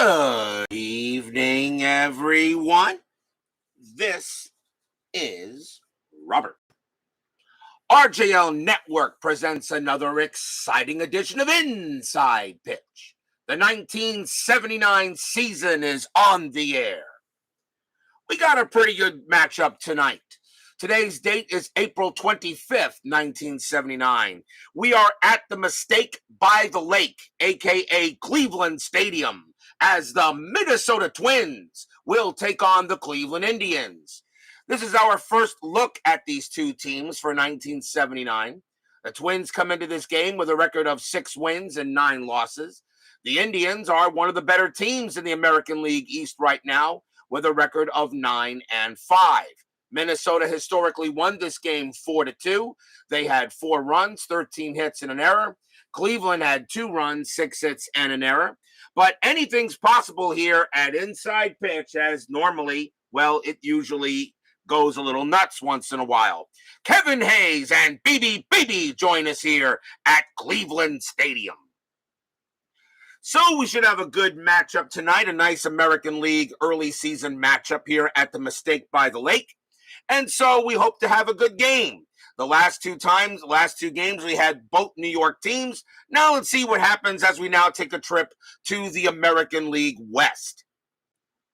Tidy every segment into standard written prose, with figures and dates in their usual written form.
Good evening, everyone. This is Robert. RJL Network presents another exciting edition of Inside Pitch. The 1979 season is on the air. We got a pretty good matchup tonight. Today's date is April 25th, 1979. We are at the Mistake by the Lake, a.k.a. Cleveland Stadium, as the Minnesota Twins will take on the Cleveland Indians. This is our first look at these two teams for 1979. The Twins come into this game with a record of 6 wins and 9 losses. The Indians are one of the better teams in the American League East right now, with a record of 9-5. Minnesota historically won this game 4-2. They had 4 runs, 13 hits, and an error. Cleveland had 2 runs, 6 hits, and an error. But anything's possible here at Inside Pitch, as normally, well, it usually goes a little nuts once in a while. Kevin Hayes and BB join us here at Cleveland Stadium. So we should have a good matchup tonight, a nice American League early season matchup here at the Mistake by the Lake. And so we hope to have a good game. The last two games, we had both New York teams. Now let's see what happens as we now take a trip to the American League West.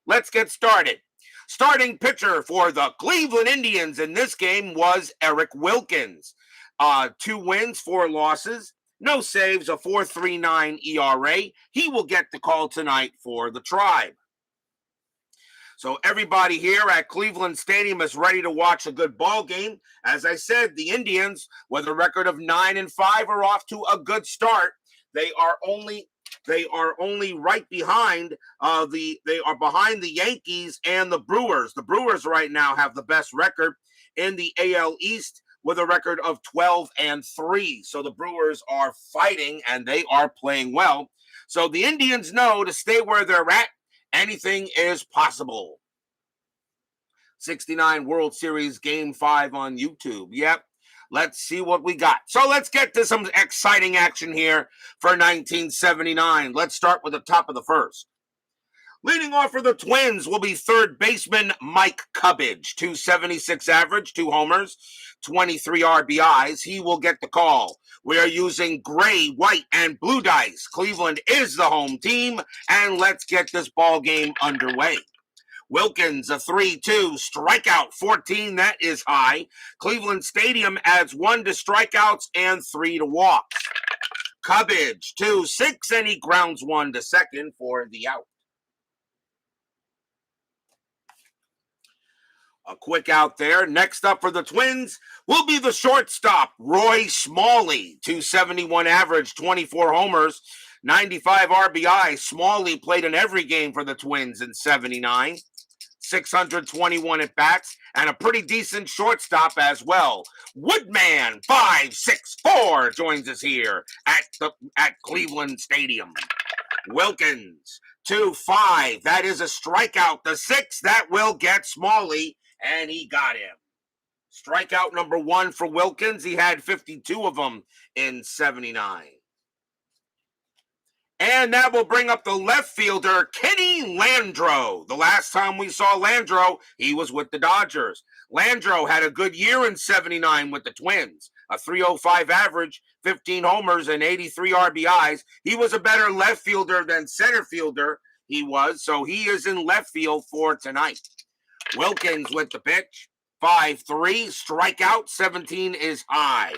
Let's get started. Starting pitcher for the Cleveland Indians in this game was Eric Wilkins. 2 wins, 4 losses, no saves, a 4.39 ERA. He will get the call tonight for the Tribe. So everybody here at Cleveland Stadium is ready to watch a good ball game. As I said, the Indians, with a record of 9-5, are off to a good start. They are only right behind they are behind the Yankees and the Brewers. The Brewers right now have the best record in the AL East with a record of 12-3. So the Brewers are fighting and they are playing well. So the Indians know to stay where they're at. Anything is possible. 69 World Series Game 5 on YouTube. Yep. Let's see what we got. So let's get to some exciting action here for 1979. Let's start with the top of the first. Leading off for the Twins will be third baseman Mike Cubbage. 276 average, 2 homers, 23 RBIs. He will get the call. We are using gray, white, and blue dice. Cleveland is the home team, and let's get this ball game underway. Wilkins, a 3-2, strikeout 14, that is high. Cleveland Stadium adds 1 to strikeouts and 3 to walks. Cubbage, 2-6, and he grounds 1 to second for the out. A quick out there. Next up for the Twins will be the shortstop, Roy Smalley. 271 average, 24 homers, 95 RBI. Smalley played in every game for the Twins in 79. 621 at-bats, and a pretty decent shortstop as well. Woodman, 5'6'4", joins us here at Cleveland Stadium. Wilkins, 2-5. That is a strikeout. The 6, that will get Smalley. And he got him. Strikeout number 1 for Wilkins. He had 52 of them in 79. And that will bring up the left fielder, Kenny Landro. The last time we saw Landro, he was with the Dodgers. Landro had a good year in 79 with the Twins. A 305 average, 15 homers, and 83 RBIs. He was a better left fielder than center fielder he was, so he is in left field for tonight. Wilkins with the pitch, 5-3, strikeout, 17 is high.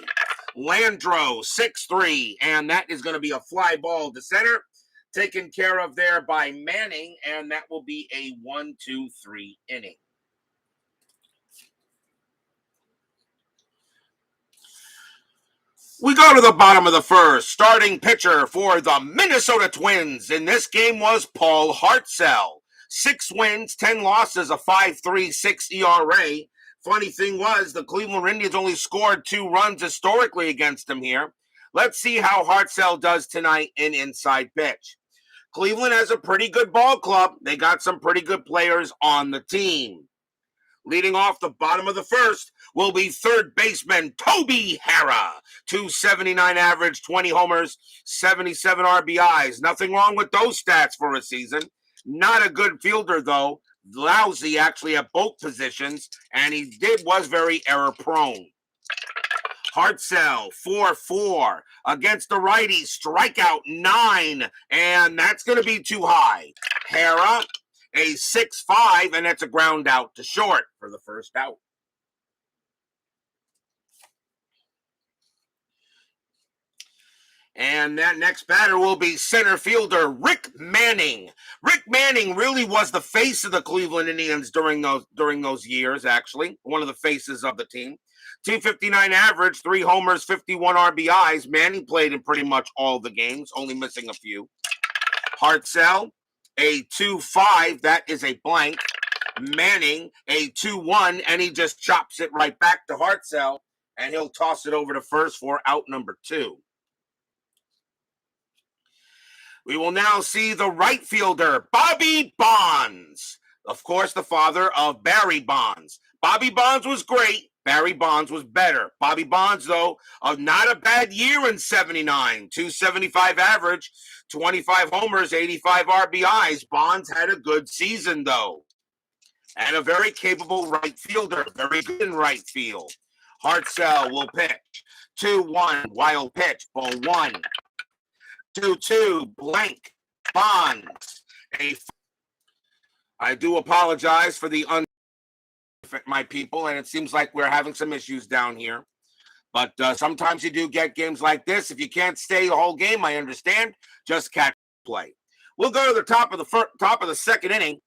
Landro, 6-3, and that is going to be a fly ball to center, taken care of there by Manning, and that will be a 1-2-3 inning. We go to the bottom of the first. Starting pitcher for the Minnesota Twins in this game was Paul Hartzell. 6 wins, 10 losses, a 5.36 ERA. Funny thing was, the Cleveland Indians only scored 2 runs historically against them here. Let's see how Hartzell does tonight in Inside Pitch. Cleveland has a pretty good ball club. They got some pretty good players on the team. Leading off the bottom of the first will be third baseman Toby Harrah. 279 average, 20 homers, 77 RBIs. Nothing wrong with those stats for a season. Not a good fielder, though. Lousy, actually, at both positions, and he was very error-prone. Hartzell, 4-4 against the righty, strikeout 9, and that's going to be too high. Hera, a 6-5, and that's a ground out to short for the first out. And that next batter will be center fielder Rick Manning. Rick Manning really was the face of the Cleveland Indians during those years, actually. One of the faces of the team. 259 average, 3 homers, 51 RBIs. Manning played in pretty much all the games, only missing a few. Hartzell, a 2-5, that is a blank. Manning, a 2-1, and he just chops it right back to Hartzell, and he'll toss it over to first for out number 2. We will now see the right fielder, Bobby Bonds. Of course, the father of Barry Bonds. Bobby Bonds was great. Barry Bonds was better. Bobby Bonds, though, not a bad year in 79. 275 average, 25 homers, 85 RBIs. Bonds had a good season, though. And a very capable right fielder. Very good in right field. Hartzell will pitch. 2-1, wild pitch, ball 1. 2-2, blank, Bonds. I do apologize for the my people, and it seems like we're having some issues down here. But sometimes you do get games like this. If you can't stay the whole game, I understand. Just catch play. We'll go to the top of the second inning.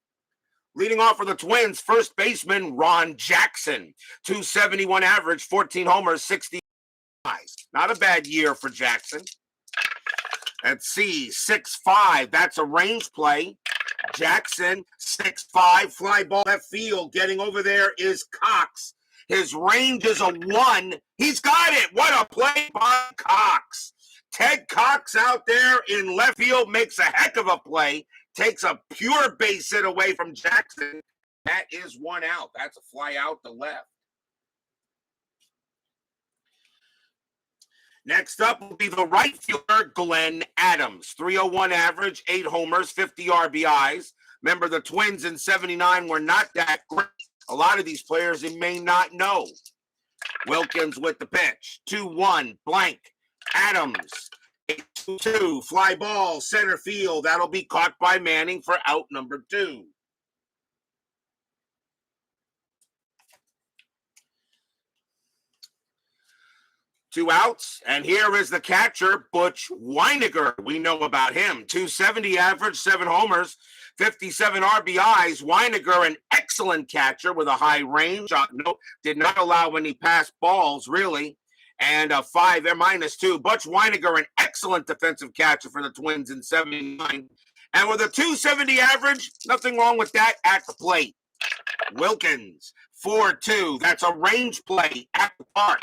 Leading off for the Twins, first baseman Ron Jackson. 271 average, 14 homers, 60 RBIs. Not a bad year for Jackson. Let's see, 6-5. That's a range play. Jackson, 6-5, fly ball left field. Getting over there is Cox. His range is a 1. He's got it. What a play by Cox. Ted Cox out there in left field makes a heck of a play. Takes a pure base hit away from Jackson. That is 1 out. That's a fly out to left. Next up will be the right fielder, Glenn Adams. 301 average, 8 homers, 50 RBIs. Remember, the Twins in 79 were not that great. A lot of these players you may not know. Wilkins with the pitch. 2-1, blank. Adams, 2-2, fly ball, center field. That'll be caught by Manning for out number 2. Two outs, and here is the catcher, Butch Weiniger. We know about him. 270 average, 7 homers, 57 RBIs. Weiniger, an excellent catcher with a high range. Did not allow any passed balls, really. And a 5-2. Butch Weiniger, an excellent defensive catcher for the Twins in 79. And with a 270 average, nothing wrong with that at the plate. Wilkins, 4-2. That's a range play at the park.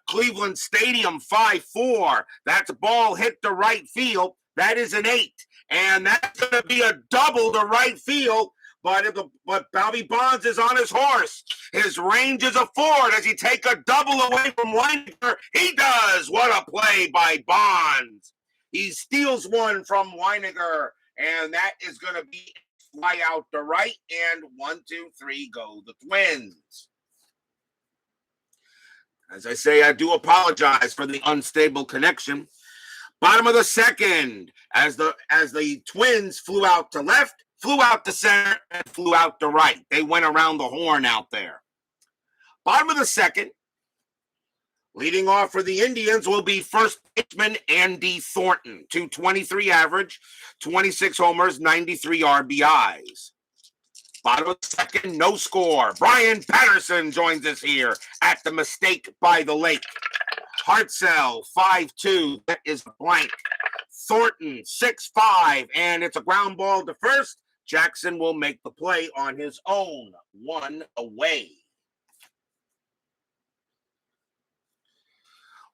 Cleveland Stadium, 5-4. That's a ball hit to right field. That is an 8. And that's going to be a double to right field. But Bobby Bonds is on his horse. His range is a 4. Does he take a double away from Weiniger? He does. What a play by Bonds. He steals one from Weiniger. And that is going to be fly out to right. And 1, 2, 3 go the Twins. As I say, I do apologize for the unstable connection. Bottom of the second, as the Twins flew out to left, flew out to center, and flew out to right. They went around the horn out there. Bottom of the second, leading off for the Indians will be first baseman Andy Thornton. 223 average, 26 homers, 93 RBIs. Bottom of the second, no score. Brian Patterson joins us here at the Mistake by the Lake. Hartzell, 5-2. That is blank. Thornton, 6-5. And it's a ground ball to first. Jackson will make the play on his own. 1 away.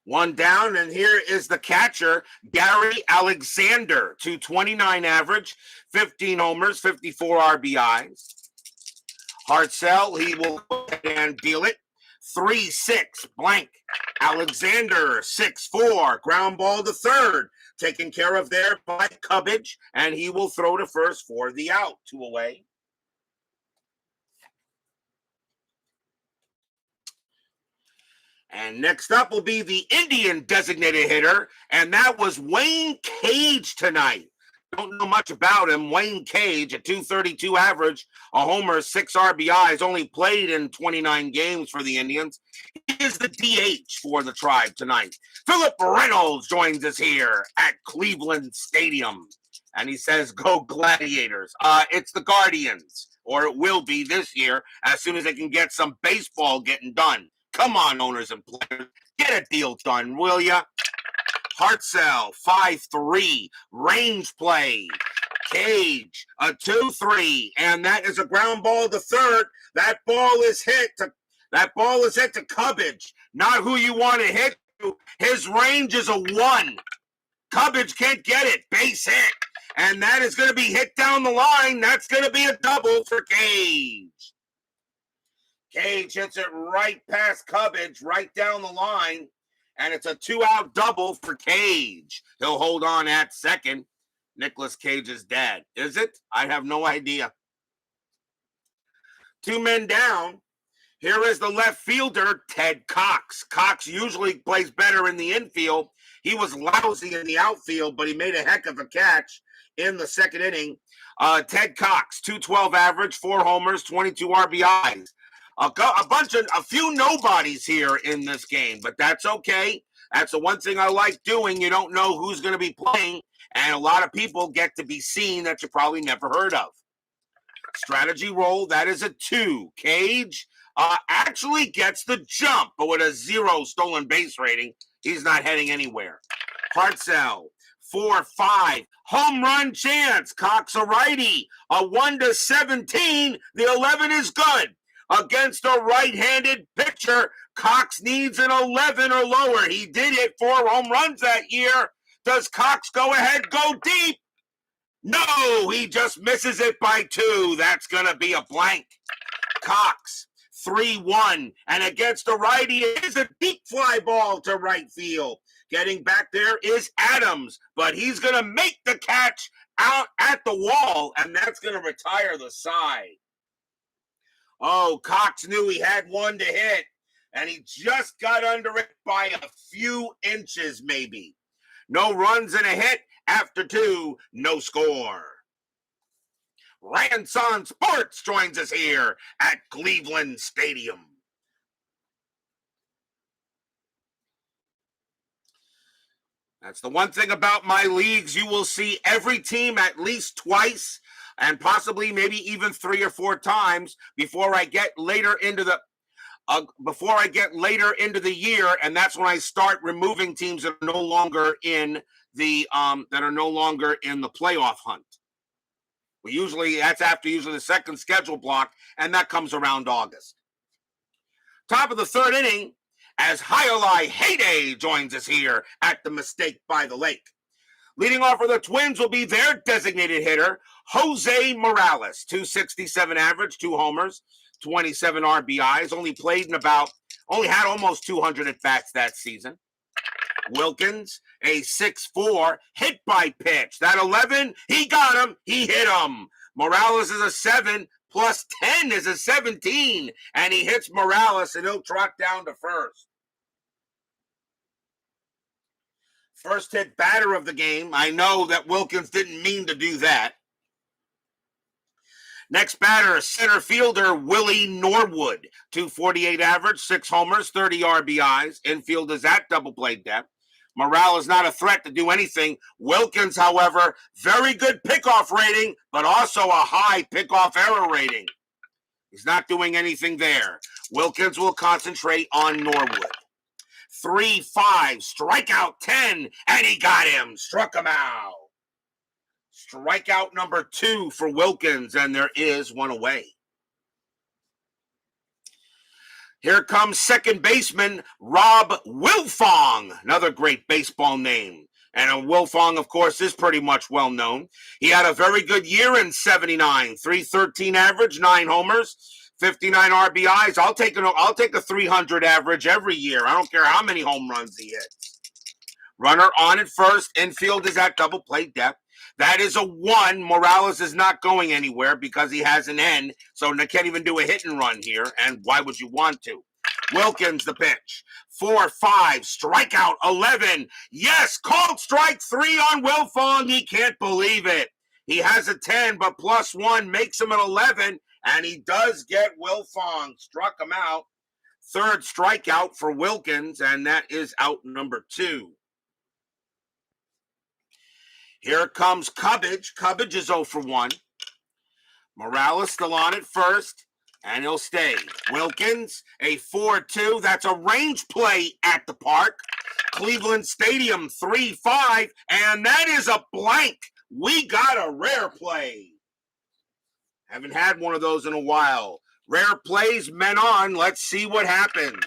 1 down, and here is the catcher, Gary Alexander. 229 average, 15 homers, 54 RBIs. Hartzell, he will go ahead and deal it. 3-6, blank. Alexander, 6-4, ground ball to third. Taken care of there by Cubbage, and he will throw to first for the out. 2 away. And next up will be the Indian designated hitter, and that was Wayne Cage tonight. Don't know much about him. Wayne Cage, a .232 average, a homer, 6 RBIs, only played in 29 games for the Indians. He is the DH for the Tribe tonight. Philip Reynolds joins us here at Cleveland Stadium, and he says, "Go Gladiators." It's the Guardians, or it will be this year as soon as they can get some baseball getting done. Come on, owners and players, get a deal done, will ya? Hartzell, 5-3, range play. Cage, a 2-3, and that is a ground ball to third. That ball is hit to Cubbage. Not who you want to hit to. His range is a 1. Cubbage can't get it. Base hit. And that is going to be hit down the line. That's going to be a double for Cage. Cage hits it right past Cubbage, right down the line. And it's a 2-out double for Cage. He'll hold on at second. Nicolas Cage's dad. Is it? I have no idea. 2 men down. Here is the left fielder, Ted Cox. Cox usually plays better in the infield. He was lousy in the outfield, but he made a heck of a catch in the second inning. Ted Cox, .212 average, 4 homers, 22 RBIs. A few nobodies here in this game, but that's okay. That's the one thing I like doing. You don't know who's going to be playing, and a lot of people get to be seen that you probably never heard of. Strategy roll, that is a 2. Cage actually gets the jump, but with a 0 stolen base rating, he's not heading anywhere. Hartzell, 4-5, home run chance. Cox a righty, a 1-17. The 11 is good. Against a right-handed pitcher, Cox needs an 11 or lower. He did hit 4 home runs that year. Does Cox go ahead, go deep? No, he just misses it by 2. That's going to be a blank. Cox, 3-1. And against a righty, it is a deep fly ball to right field. Getting back there is Adams, but he's going to make the catch out at the wall, and that's going to retire the side. Oh, Cox knew he had 1 to hit, and he just got under it by a few inches, maybe. No runs and a hit. After 2, no score. Ranson Sports joins us here at Cleveland Stadium. That's the one thing about my leagues. You will see every team at least twice, and possibly maybe even 3 or 4 times before I get later into the year, and that's when I start removing teams that are no longer in the playoff hunt. That's after the second schedule block, and that comes around August. Top of the 3rd inning, as Highlight Heyday joins us here at the Mistake by the Lake. Leading off for the Twins will be their designated hitter, Jose Morales, .267 average, 2 homers, 27 RBIs, only had almost 200 at-bats that season. Wilkins, a 6-4, hit by pitch. That 11, he got him, he hit him. Morales is a 7, plus 10 is a 17, and he hits Morales, and he'll trot down to first. First hit batter of the game. I know that Wilkins didn't mean to do that. Next batter, center fielder Willie Norwood, .248 average, 6 homers, 30 RBIs. Infield is at double play depth. Morales not a threat to do anything. Wilkins, however, very good pickoff rating, but also a high pickoff error rating. He's not doing anything there. Wilkins will concentrate on Norwood. 3-5, strikeout 10, and he got him, struck him out. Strikeout number 2 for Wilkins, and there is 1 away. Here comes second baseman Rob Wilfong, another great baseball name. And Wilfong, of course, is pretty much well known. He had a very good year in '79, .313 average, 9 homers, 59 RBIs. I'll take a 300 average every year. I don't care how many home runs he hits. Runner on at first. Infield is at double play depth. That is a 1. Morales is not going anywhere because he has an N, so they can't even do a hit and run here, and why would you want to? Wilkins the pitch. 4-5, strikeout 11. Yes, called strike 3 on Wilfong. He can't believe it. He has a 10, but +1 makes him an 11, and he does get Wilfong. Struck him out. Third strikeout for Wilkins, and that is out number 2. Here comes Cubbage. Cubbage is 0 for 1. Morales still on at first, and he'll stay. Wilkins, a 4-2. That's a range play at the park. Cleveland Stadium, 3-5, and that is a blank. We got a rare play. Haven't had one of those in a while. Rare plays, men on. Let's see what happens.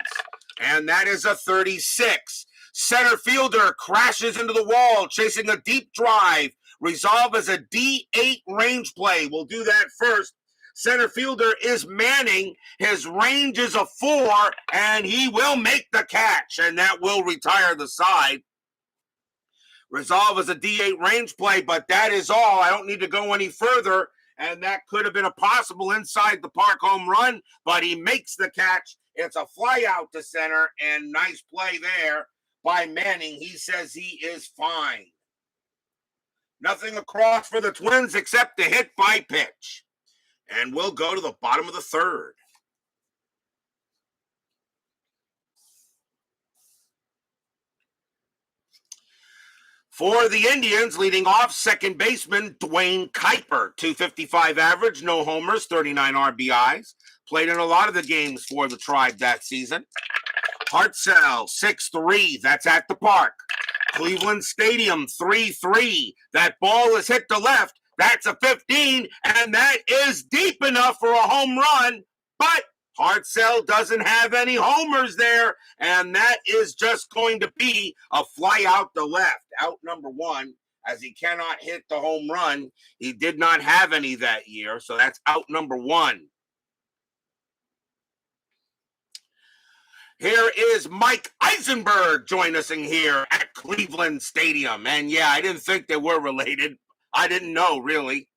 And that is a 36. Center fielder crashes into the wall, chasing a deep drive. Resolve as a D8 range play. We'll do that first. Center fielder is Manning. His range is a 4, and he will make the catch, and that will retire the side. Resolve as a D8 range play, but that is all. I don't need to go any further, and that could have been a possible inside the park home run, but he makes the catch. It's a fly out to center, and nice play there by Manning. He says he is fine. Nothing across for the Twins except a hit by pitch. And we'll go to the bottom of the third. For the Indians, leading off, second baseman Dwayne Kuiper, 255 average, no homers, 39 RBIs. Played in a lot of the games for the Tribe that season. Hartzell, 6'3", that's at the park. Cleveland Stadium, 3-3. That ball is hit to left. That's a 15, and that is deep enough for a home run, but Hartzell doesn't have any homers there, and that is just going to be a fly out to left, out number 1, as he cannot hit the home run. He did not have any that year, so that's out number 1. Here is Mike Eisenberg joining us in here at Cleveland Stadium. And yeah, I didn't think they were related. I didn't know, really.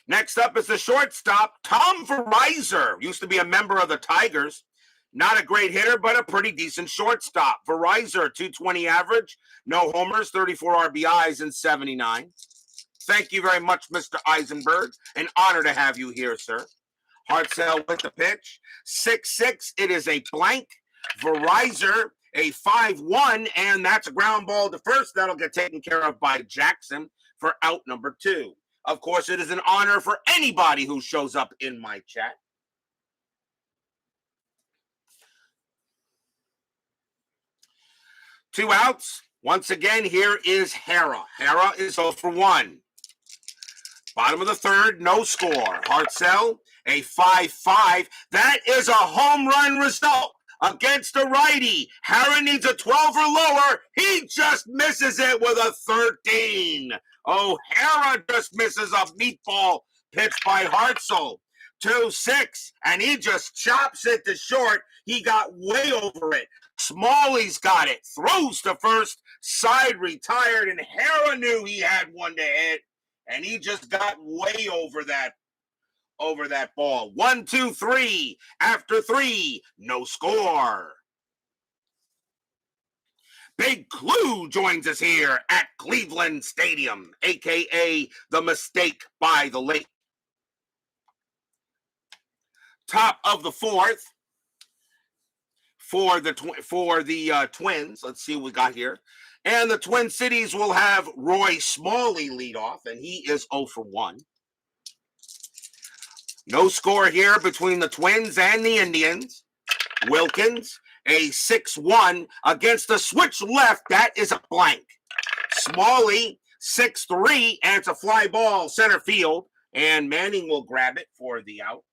Next up is the shortstop, Tom Verizor. Used to be a member of the Tigers. Not a great hitter, but a pretty decent shortstop. Verizor, 220 average, no homers, 34 RBIs, and 79. Thank you very much, Mr. Eisenberg. An honor to have you here, sir. Hartzell with the pitch. 6-6, it is a blank. Verizor, a 5-1, and that's a ground ball to first. That'll get taken care of by Jackson for out number 2. Of course, it is an honor for anybody who shows up in my chat. Two outs. Once again, here is Hara. Hara is 0 for 1. Bottom of the third, no score. Hartzell, a 5-5. That is a home run result against a righty. Hara needs a 12 or lower. He just misses it with a 13. Oh, Hara just misses a meatball pitch by Hartzell. 2-6, and he just chops it to short. He got way over it. Smalley's got it. Throws to first. Side retired, and Hara knew he had one to hit. And he just got way over that ball. 1, 2, 3. After 3, no score. Big Clue joins us here at Cleveland Stadium, a.k.a. the mistake by the lake. Top of the fourth for the Twins. Let's see what we got here. And the Twin Cities will have Roy Smalley lead off, and he is 0 for 1. No score here between the Twins and the Indians. Wilkins, a 6-1 against the switch left. That is a blank. Smalley, 6-3, and it's a fly ball center field, and Manning will grab it for the out.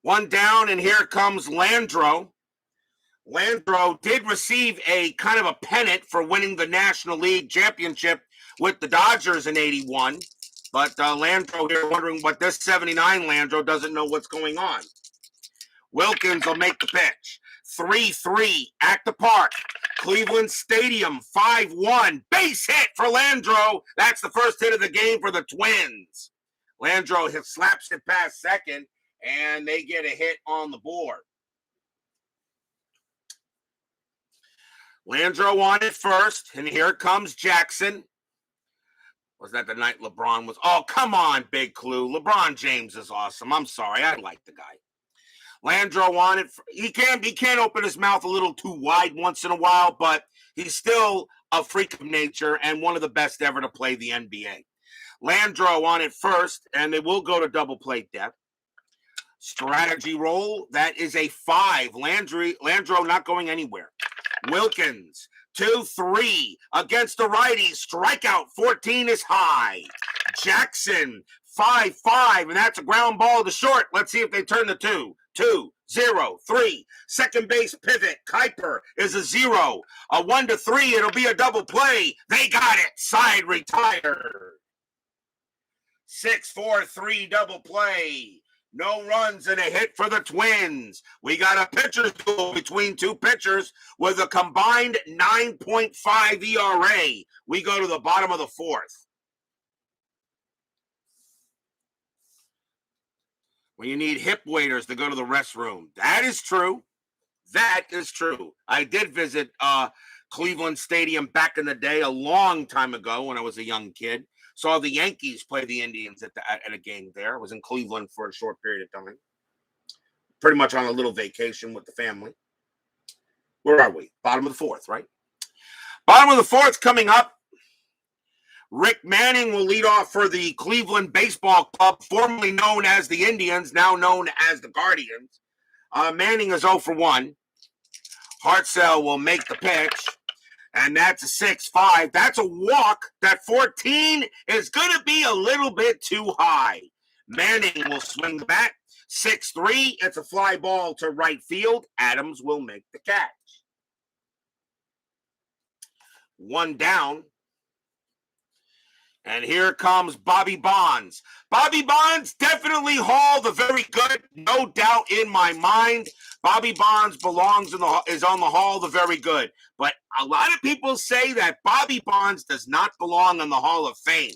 One down, and here comes Landro. Landro did receive a kind of a pennant for winning the National League Championship with the Dodgers in '81. But Landro here wondering what this 79 Landro doesn't know what's going on. Wilkins will make the pitch. 3-3 at the park. Cleveland Stadium, 5-1. Base hit for Landro. That's the first hit of the game for the Twins. Landro slaps it past second, and they get a hit on the board. Landro on it first, and here comes Jackson. Was that the night LeBron was? Oh, come on, Big Clue. LeBron James is awesome. I'm sorry. I like the guy. Landro on it. He can't open his mouth a little too wide once in a while, but he's still a freak of nature and one of the best ever to play the NBA. Landro on it first, and they will go to double play depth. Strategy roll. That is a 5. Landro not going anywhere. Wilkins, 2-3 against the righty. Strikeout 14 is high. Jackson, 5-5, and that's a ground ball to short. Let's see if they turn the 2-0-3. Second base pivot. Kuiper is a 0. A 1-3. It'll be a double play. They got it. Side retired. 6-4-3 double play. No runs and a hit for the Twins. We got a pitcher's duel between two pitchers with a combined 9.5 ERA. We go to the bottom of the 4th. When you need hip waders to go to the restroom. That is true. That is true. I did visit Cleveland Stadium back in the day, a long time ago when I was a young kid. Saw the Yankees play the Indians at a game there. I was in Cleveland for a short period of time. Pretty much on a little vacation with the family. Where are we? Bottom of the 4th, right? Bottom of the 4th coming up. Rick Manning will lead off for the Cleveland Baseball Club, formerly known as the Indians, now known as the Guardians. Manning is 0 for 1. Hartzell will make the pitch. And that's a 6-5. That's a walk. That 14 is going to be a little bit too high. Manning will swing the bat. 6-3. It's a fly ball to right field. Adams will make the catch. 1 down. And here comes Bobby Bonds. Bobby Bonds definitely Hall the very good, no doubt in my mind. Bobby Bonds is on the Hall the very good. But a lot of people say that Bobby Bonds does not belong in the Hall of Fame.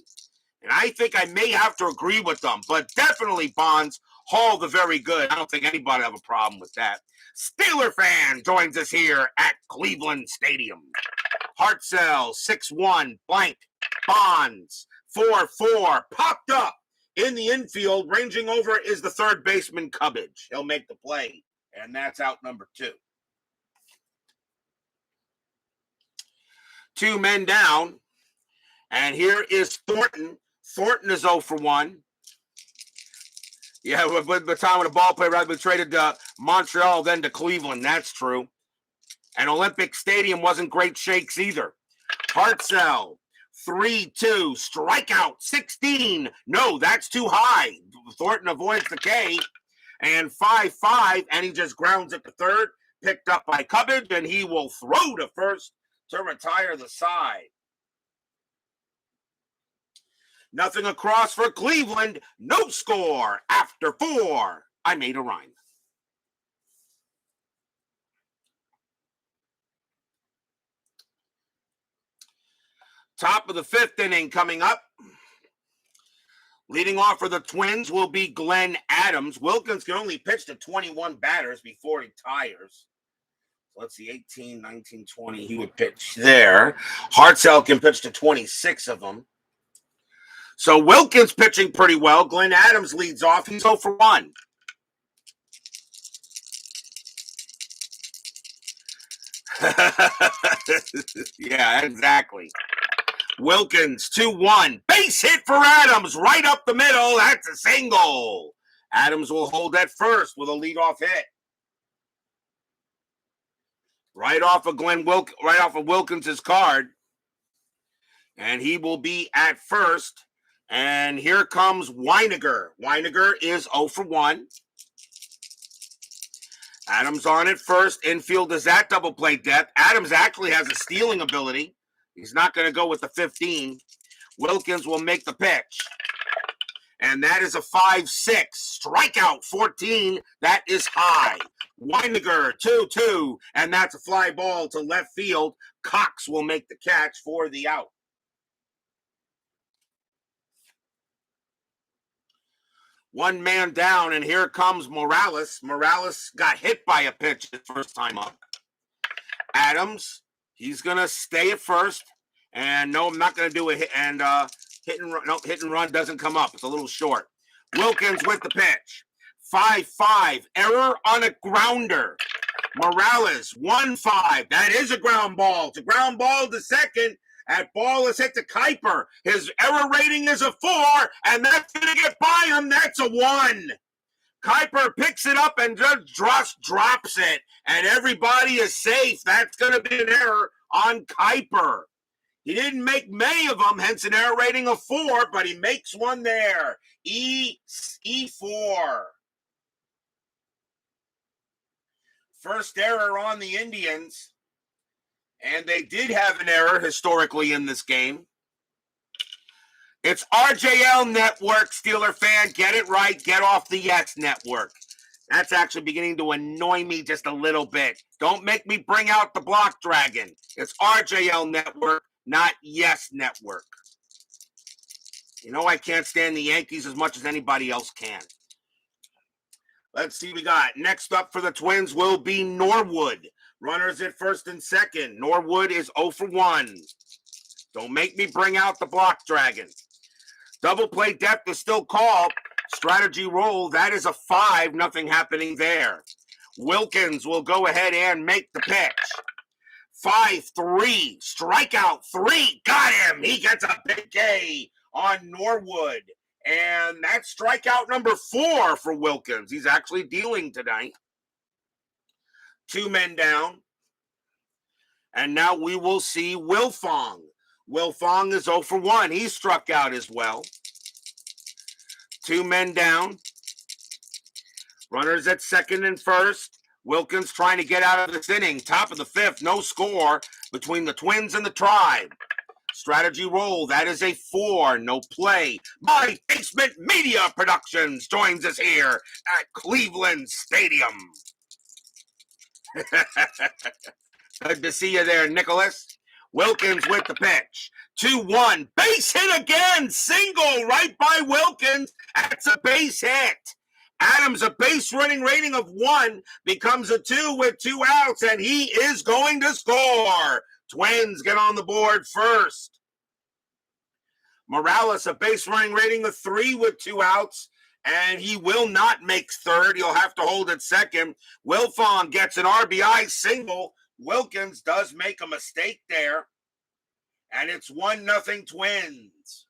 And I think I may have to agree with them. But definitely Bonds, Hall the very good. I don't think anybody have a problem with that. Steeler fan joins us here at Cleveland Stadium. Hartzell, 6-1, blank. Bonds, 4-4, popped up in the infield. Ranging over is the third baseman, Cubbage. He'll make the play, and that's out number 2. 2 men down, and here is Thornton. Thornton is 0 for 1. Yeah, with the time of the ball player rather been traded to Montreal, then to Cleveland. That's true. And Olympic Stadium wasn't great shakes either. Hartzell, 3-2, strikeout, 16. No, that's too high. Thornton avoids the K. And 5-5, and he just grounds it to third. Picked up by Cubbage, and he will throw to first to retire the side. Nothing across for Cleveland. No score after 4. I made a rhyme. Top of the 5th inning coming up. Leading off for the Twins will be Glenn Adams. Wilkins can only pitch to 21 batters before he tires. So let's see, 18, 19, 20. He would pitch there. Hartzell can pitch to 26 of them. So Wilkins pitching pretty well. Glenn Adams leads off. He's 0 for 1. Yeah, exactly. Wilkins, 2-1. Base hit for Adams, right up the middle. That's a single. Adams will hold at first with a leadoff hit. Right off of Wilkins' card. And he will be at first. And here comes Weiniger. Weiniger is 0 for 1. Adams on it first. Infield is at double play depth. Adams actually has a stealing ability. He's not going to go with the 15. Wilkins will make the pitch. And that is a 5-6. Strikeout 14. That is high. Weiniger 2-2. And that's a fly ball to left field. Cox will make the catch for the out. One man down, and here comes Morales. Morales got hit by a pitch the first time up. Adams, he's going to stay at first. And no, I'm not going to do a hit and hit and run. No, hit and run doesn't come up. It's a little short. Wilkins with the pitch. 5-5. Error on a grounder. Morales 1-5. That is a ground ball. It's a ground ball to second. That ball is hit to Kuiper. His error rating is a 4, and that's going to get by him. That's a 1. Kuiper picks it up and just drops it, and everybody is safe. That's going to be an error on Kuiper. He didn't make many of them, hence an error rating of 4, but he makes one there. E4. First error on the Indians. And they did have an error historically in this game. It's RJL Network, Steeler fan. Get it right. Get off the Yes Network. That's actually beginning to annoy me just a little bit. Don't make me bring out the Block Dragon. It's RJL Network, not Yes Network. You know I can't stand the Yankees as much as anybody else can. Let's see what we got. Next up for the Twins will be Norwood. Runners at first and second. Norwood is 0 for 1. Don't make me bring out the Block Dragon. Double play depth is still called. Strategy roll, that is a 5. Nothing happening there. Wilkins will go ahead and make the pitch. 5-3. Strikeout 3. Got him. He gets a big K on Norwood. And that's strikeout number 4 for Wilkins. He's actually dealing tonight. 2 men down. And now we will see Wilfong. Wilfong is 0 for 1. He struck out as well. 2 men down. Runners at second and first. Wilkins trying to get out of this inning. Top of the 5th. No score between the Twins and the Tribe. Strategy roll. That is a 4. No play. My Basement Media Productions joins us here at Cleveland Stadium. Good to see you there, Nicholas. Wilkins with the pitch. 2-1. Base hit again. Single right by Wilkins. That's a base hit. Adams, a base running rating of 1, becomes a 2 with 2 outs, and he is going to score. Twins get on the board first. Morales, a base running rating of 3 with 2 outs. And he will not make third. He'll have to hold at second. Wilfong gets an RBI single. Wilkins does make a mistake there. And it's 1-0 Twins.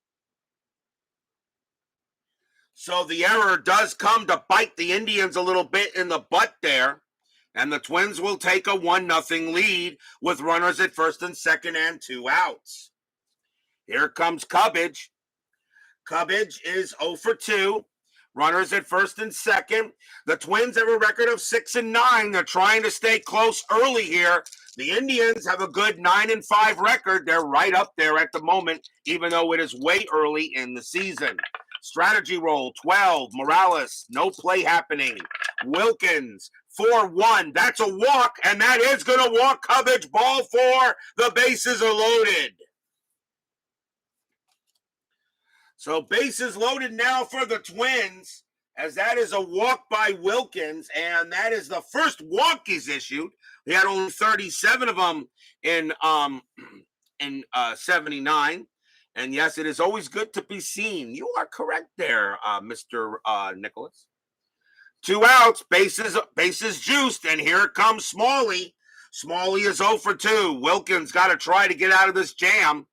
So the error does come to bite the Indians a little bit in the butt there. And the Twins will take a 1-0 lead with runners at first and second and 2 outs. Here comes Cubbage. Cubbage is 0 for 2. Runners at first and second. The Twins have a record of 6-9. They're trying to stay close early here. The Indians have a good 9-5 record. They're right up there at the moment, even though it is way early in the season. Strategy roll, 12. Morales, no play happening. Wilkins, 4-1. That's a walk, and that is going to walk Cubbage. Ball 4. The bases are loaded. So bases loaded now for the Twins, as that is a walk by Wilkins, and that is the first walk he's issued. He had only 37 of them in 79. And yes, it is always good to be seen. You are correct there, Mr. Nicholas. 2 outs, bases juiced, and here comes Smalley. Smalley is 0 for 2. Wilkins got to try to get out of this jam.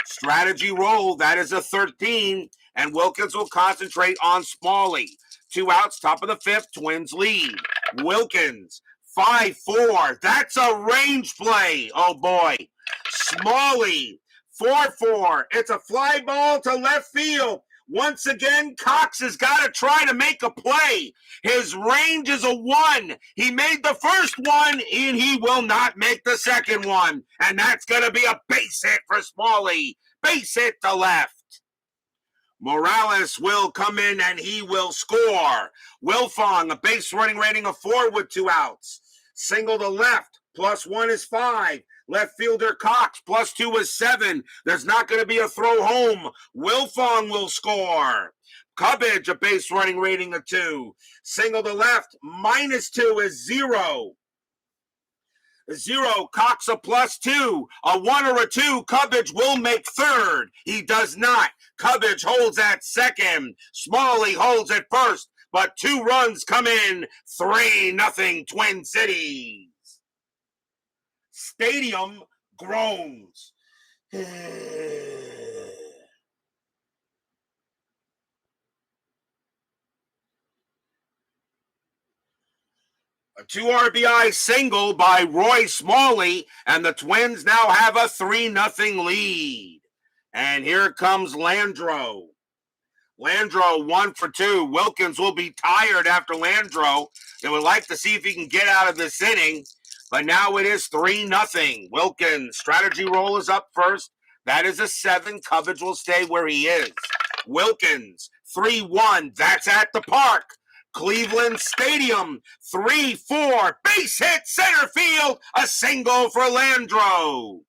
Strategy roll, that is a 13, and Wilkins will concentrate on Smalley. 2 outs, top of the 5th, Twins lead. Wilkins, 5-4. That's a range play. Oh, boy. Smalley, 4-4. It's a fly ball to left field. Once again, Cox has got to try to make a play. His range is a 1. He made the first one, and he will not make the second one. And that's going to be a base hit for Smalley. Base hit to left. Morales will come in and he will score. Wilfong, a base running rating of 4 with 2 outs. Single to left, +1 is 5. Left fielder Cox, +2 is 7. There's not going to be a throw home. Wilfong will score. Cubbage, a base running rating of 2. Single to left, -2 is 0. 0, Cox a +2, a 1 or a 2, Cubbage will make third. He does not. Cubbage holds at second. Smalley holds at first, but 2 runs come in. 3-0 Twin Cities. Stadium groans. A 2 RBI single by Roy Smalley, and the Twins now have a 3-0 lead. And here comes Landro. Landro 1 for 2. Wilkins will be tired after Landro. They would like to see if he can get out of this inning, but now it is 3-0. Wilkins, strategy roll is up first. That is a 7. Cubbage will stay where he is. Wilkins, 3-1. That's at the park. Cleveland Stadium, 3-4, base hit center field, a single for Landro.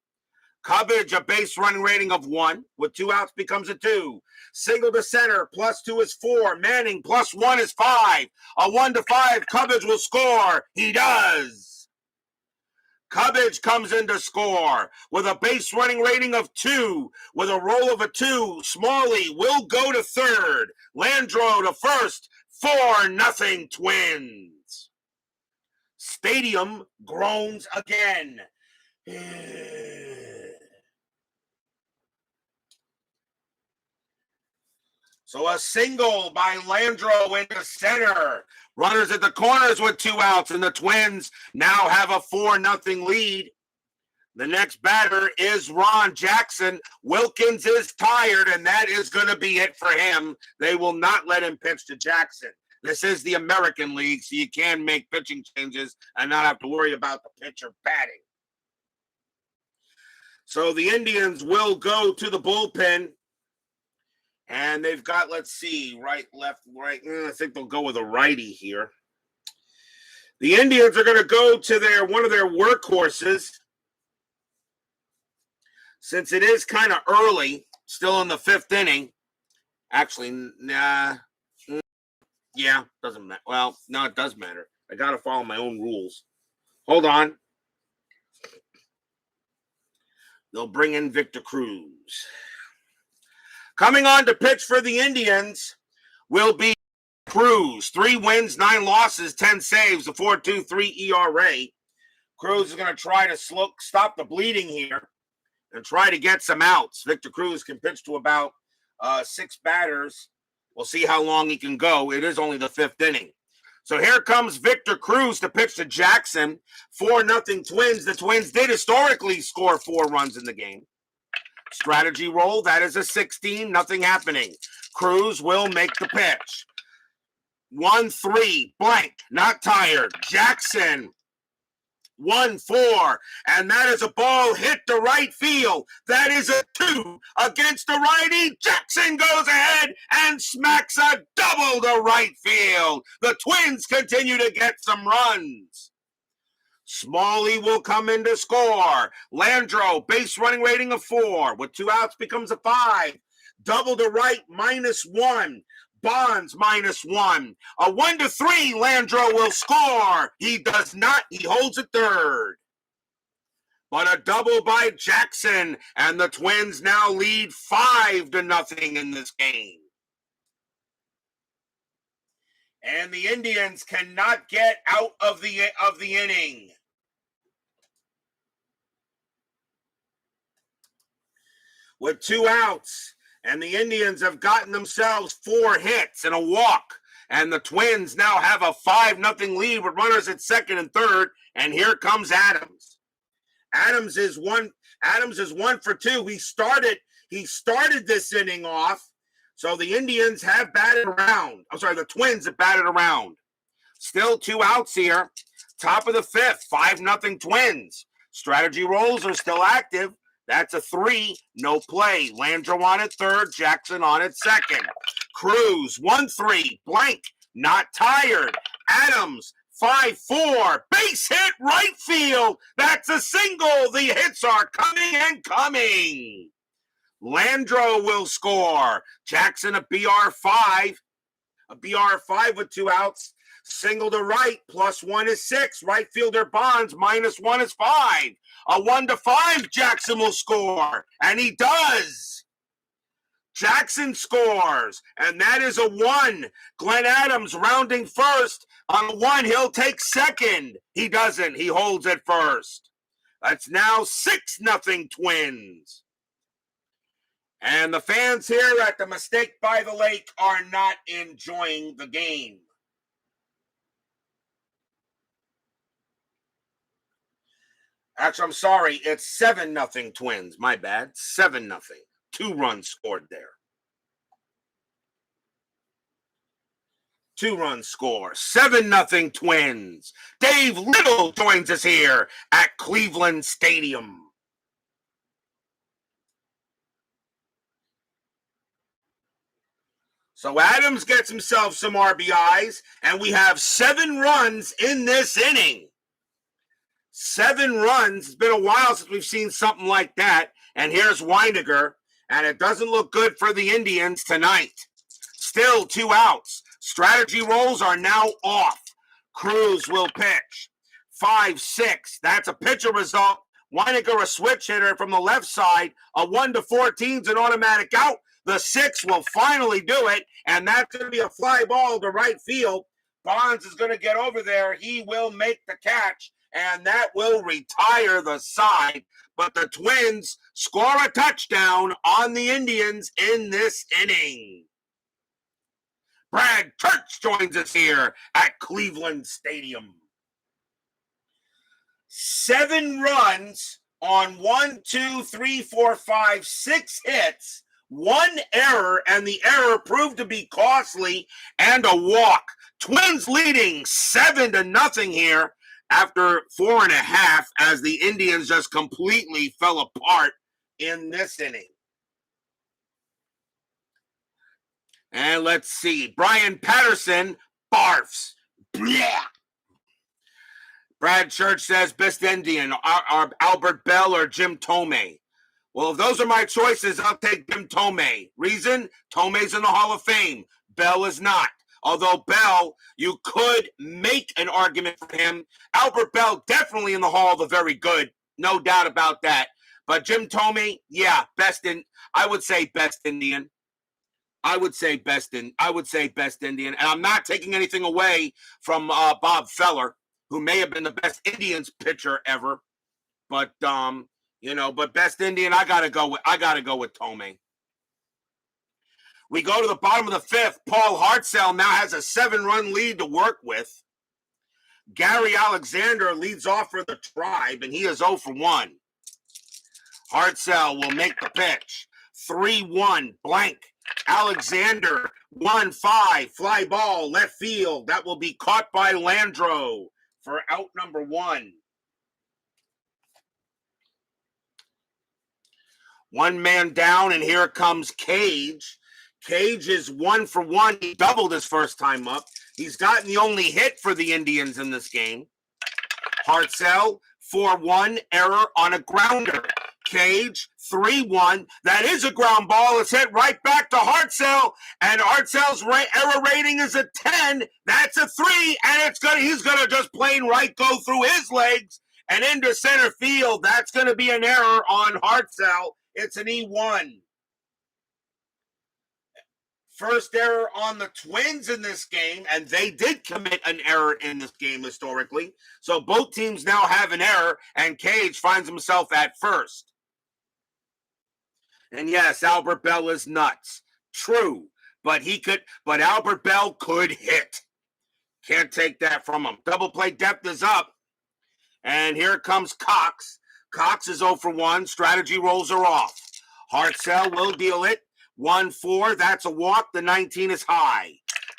Cubbage, a base running rating of 1, with 2 outs becomes a 2. Single to center, +2 is 4. Manning, +1 is 5. A 1-5, Cubbage will score. He does. Cubbage comes in to score with a base running rating of 2. With a roll of a 2, Smalley will go to third. Landro to first. 4-0 Twins. Stadium groans again. So a single by Landro into center. Runners at the corners with 2 outs, and the Twins now have a 4-0 lead. The next batter is Ron Jackson. Wilkins is tired, and that is going to be it for him. They will not let him pitch to Jackson. This is the American League, so you can make pitching changes and not have to worry about the pitcher batting. So the Indians will go to the bullpen, and they've got, let's see, right, left, right. I think they'll go with a righty here. The Indians are going to go to one of their workhorses. Since it is kind of early, still in the 5th inning. Actually, nah. Yeah, doesn't matter. Well, no, it does matter. I got to follow my own rules. Hold on. They'll bring in Victor Cruz. Coming on to pitch for the Indians will be Cruz. 3 wins, 9 losses, 10 saves, a 4.23 ERA. Cruz is going to try to stop the bleeding here and try to get some outs. Victor Cruz can pitch to about 6 batters. We'll see how long he can go. It is only the 5th inning. So here comes Victor Cruz to pitch to Jackson. 4-0 Twins. The Twins did historically score 4 runs in the game. Strategy roll, that is a 16. Nothing happening. Cruz will make the pitch. 1-3, blank, not tired. Jackson, 1-4, and that is a ball hit to right field. That is a 2 against the righty. Jackson goes ahead and smacks a double to right field. The Twins continue to get some runs. Smalley will come in to score. Landro, base running rating of 4. With 2 outs becomes a 5. Double to right, -1. Bonds, -1. A 1-3, Landro will score. He does not. He holds at third. But a double by Jackson, and the Twins now lead 5-0 in this game. And the Indians cannot get out of the inning. With 2 outs, and the Indians have gotten themselves 4 hits and a walk. And the Twins now have a 5-0 lead with runners at second and third. And here comes Adams. Adams is one for 2. He started this inning off. So the Indians have batted around. I'm sorry, the Twins have batted around. Still 2 outs here. Top of the 5th, 5-0 Twins. Strategy rolls are still active. That's a 3, no play. Landro on at third, Jackson on at second. Cruz, 1-3, blank, not tired. Adams, 5-4, base hit right field. That's a single. The hits are coming and coming. Landro will score. Jackson a BR5. A BR5 with 2 outs. Single to right, +1 is 6. Right fielder Bonds, -1 is 5. A 1-5, Jackson will score. And he does. Jackson scores. And that is a 1. Glenn Adams rounding first. On a 1, he'll take second. He doesn't. He holds at first. That's now 6-0 Twins. And the fans here at the Mistake by the Lake are not enjoying the game. Actually, I'm sorry. It's 7-0 Twins. My bad. 7-0. 2 runs scored there. 2 runs score. 7-0 Twins. Dave Little joins us here at Cleveland Stadium. So Adams gets himself some RBIs, and we have 7 runs in this inning. 7 runs. It's been a while since we've seen something like that. And here's Weiniger, and it doesn't look good for the Indians tonight. Still 2 outs. Strategy rolls are now off. Cruz will pitch. 5-6. That's a pitcher result. Weiniger, a switch hitter from the left side. A 1-14 is an automatic out. The 6 will finally do it, and that's going to be a fly ball to right field. Bonds is going to get over there. He will make the catch, and that will retire the side. But the Twins score a touchdown on the Indians in this inning. Brad Church joins us here at Cleveland Stadium. 7 runs on 6 hits. 1 error, and the error proved to be costly, and a walk. Twins leading 7-0 here after 4.5, as the Indians just completely fell apart in this inning. And let's see. Brian Patterson barfs. Blah. Brad Church says, best Indian, Albert Bell or Jim Thome. Well, if those are my choices, I'll take Jim Thome. Reason? Tome's in the Hall of Fame. Bell is not. Although Bell, you could make an argument for him. Albert Bell, definitely in the Hall of the Very Good. No doubt about that. But Jim Thome, yeah, I would say best Indian. I would say best Indian. And I'm not taking anything away from Bob Feller, who may have been the best Indians pitcher ever. But but best Indian, I gotta go with Thome. We go to the bottom of the 5th. Paul Hartzell now has a 7-run lead to work with. Gary Alexander leads off for the Tribe, and he is 0 for 1. Hartzell will make the pitch. 3-1, blank. Alexander, 1-5, fly ball, left field. That will be caught by Landro for out number 1. 1 man down, and here comes Cage. Cage is 1 for 1. He doubled his first time up. He's gotten the only hit for the Indians in this game. Hartzell, 4-1, error on a grounder. Cage, 3-1. That is a ground ball. It's hit right back to Hartzell, and Hartzell's error rating is a 10. That's a 3, and he's going to just plain right go through his legs and into center field. That's going to be an error on Hartzell. It's an E1. First error on the Twins in this game, and they did commit an error in this game historically. So both teams now have an error, and Cage finds himself at first. And yes, Albert Bell is nuts. True, but Albert Bell could hit. Can't take that from him. Double play depth is up, and here comes Cox. Cox is 0 for 1. Strategy rolls are off. Hartzell will deal it. 1-4, that's a walk. The 19 is high.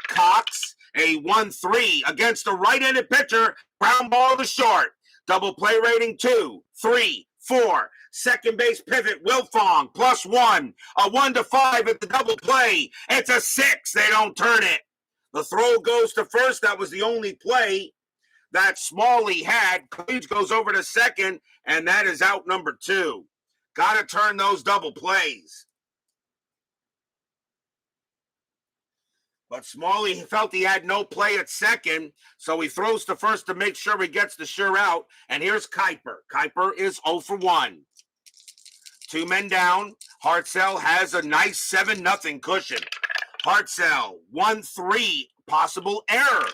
Cox, a 1-3 against a right-handed pitcher. Ground ball to short. Double play rating 2, 3, 4. Second base pivot, Wilfong, +1. A 1-5 at the double play. It's a 6. They don't turn it. The throw goes to first. That was the only play that Smalley had. Cleach goes over to second, and that is out number 2. Got to turn those double plays. But Smalley felt he had no play at second, so he throws to first to make sure he gets the sure out. And here's Kuiper. Kuiper is 0 for 1. 2 men down. Hartzell has a nice 7-0 cushion. Hartzell, 1-3, possible error.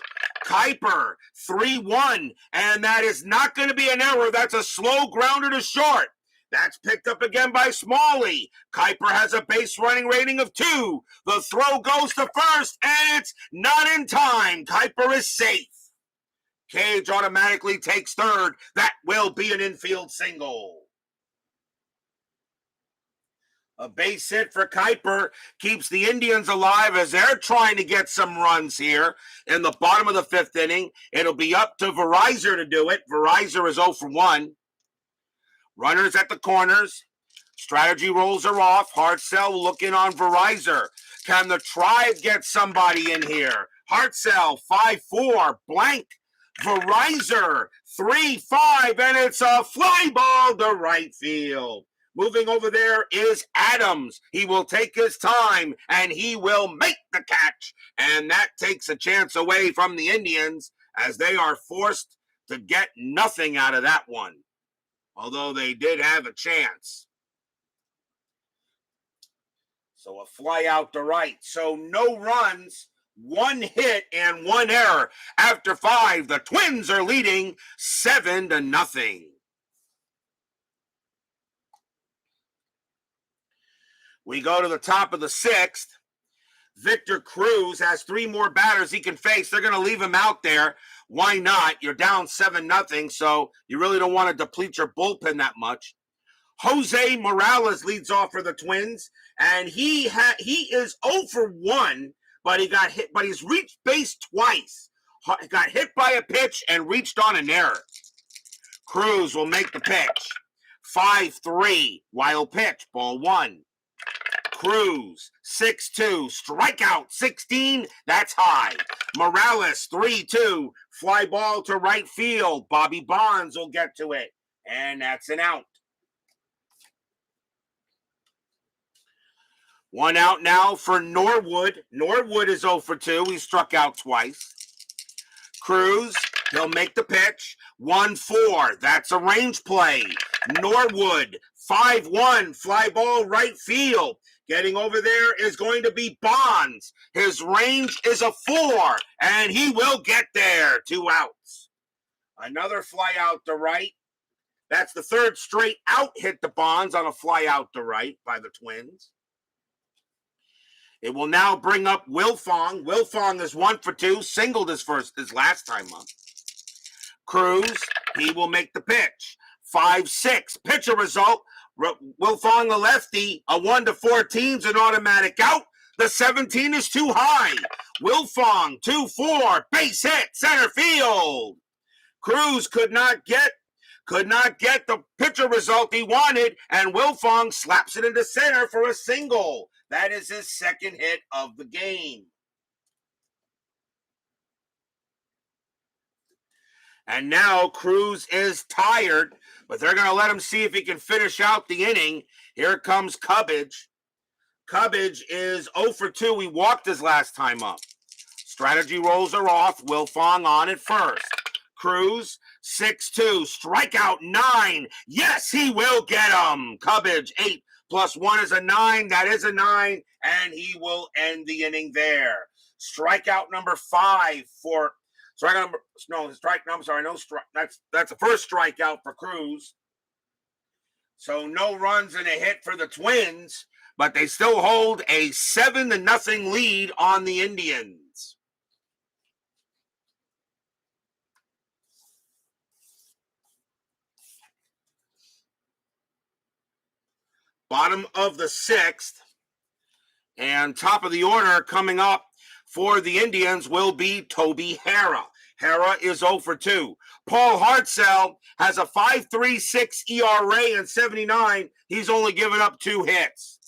Kuiper, 3-1, and that is not going to be an error. That's a slow grounder to short. That's picked up again by Smalley. Kuiper has a base running rating of 2. The throw goes to first, and it's not in time. Kuiper is safe. Cage automatically takes third. That will be an infield single. A base hit for Kuiper keeps the Indians alive as they're trying to get some runs here in the bottom of the 5th inning. It'll be up to Verizor to do it. Verizor is 0 for 1. Runners at the corners. Strategy rolls are off. Hartzell looking on Verizor. Can the Tribe get somebody in here? Hartzell, 5-4, blank. Verizor, 3-5, and it's a fly ball to right field. Moving over there is Adams. He will take his time, and he will make the catch. And that takes a chance away from the Indians as they are forced to get nothing out of that one. Although they did have a chance. So a fly out to right. So no runs, 1 hit, and 1 error. After 5, the Twins are leading 7-0. We go to the top of the 6th. Victor Cruz has 3 more batters he can face. They're going to leave him out there. Why not? You're down 7-0, so you really don't want to deplete your bullpen that much. Jose Morales leads off for the Twins, and he is 0 for 1, but he got hit. But he's reached base twice. Got hit by a pitch and reached on an error. Cruz will make the pitch. 5-3, wild pitch, ball 1. Cruz, 6-2, strikeout 16, that's high. Morales, 3-2, fly ball to right field. Bobby Bonds will get to it, and that's an out. 1 out now for Norwood. Norwood is 0 for 2. He struck out twice. Cruz, he'll make the pitch. 1-4, that's a range play. Norwood, 5-1, fly ball right field. Getting over there is going to be Bonds. His range is a 4, and he will get there. 2 outs. Another fly out to right. That's the 3rd straight out hit to Bonds on a fly out to right by the Twins. It will now bring up Wilfong. Wilfong is 1 for 2, singled his last time up. Cruz, he will make the pitch. 5-6, pitcher result. Wilfong, the lefty, a 1-14 is an automatic out. The 17 is too high. Wilfong, 2-4, base hit, center field. Cruz could not get the pitcher result he wanted, and Wilfong slaps it into center for a single. That is his 2nd hit of the game. And now Cruz is tired, but they're going to let him see if he can finish out the inning. Here comes Cubbage. Cubbage is 0 for 2. He walked his last time up. Strategy rolls are off. Wilfong on at first. Cruz, 6-2. Strikeout 9. Yes, he will get him. Cubbage, 8 plus 1 is a 9. That is a 9, and he will end the inning there. Strikeout number 5 for... That's the first strikeout for Cruz. So no runs and a hit for the Twins, but they still hold a 7-0 lead on the Indians. Bottom of the 6th, and top of the order coming up for the Indians will be Toby Harrah. Hara is 0 for 2. Paul Hartzell has a 5.36 ERA in 79. He's only given up 2 hits.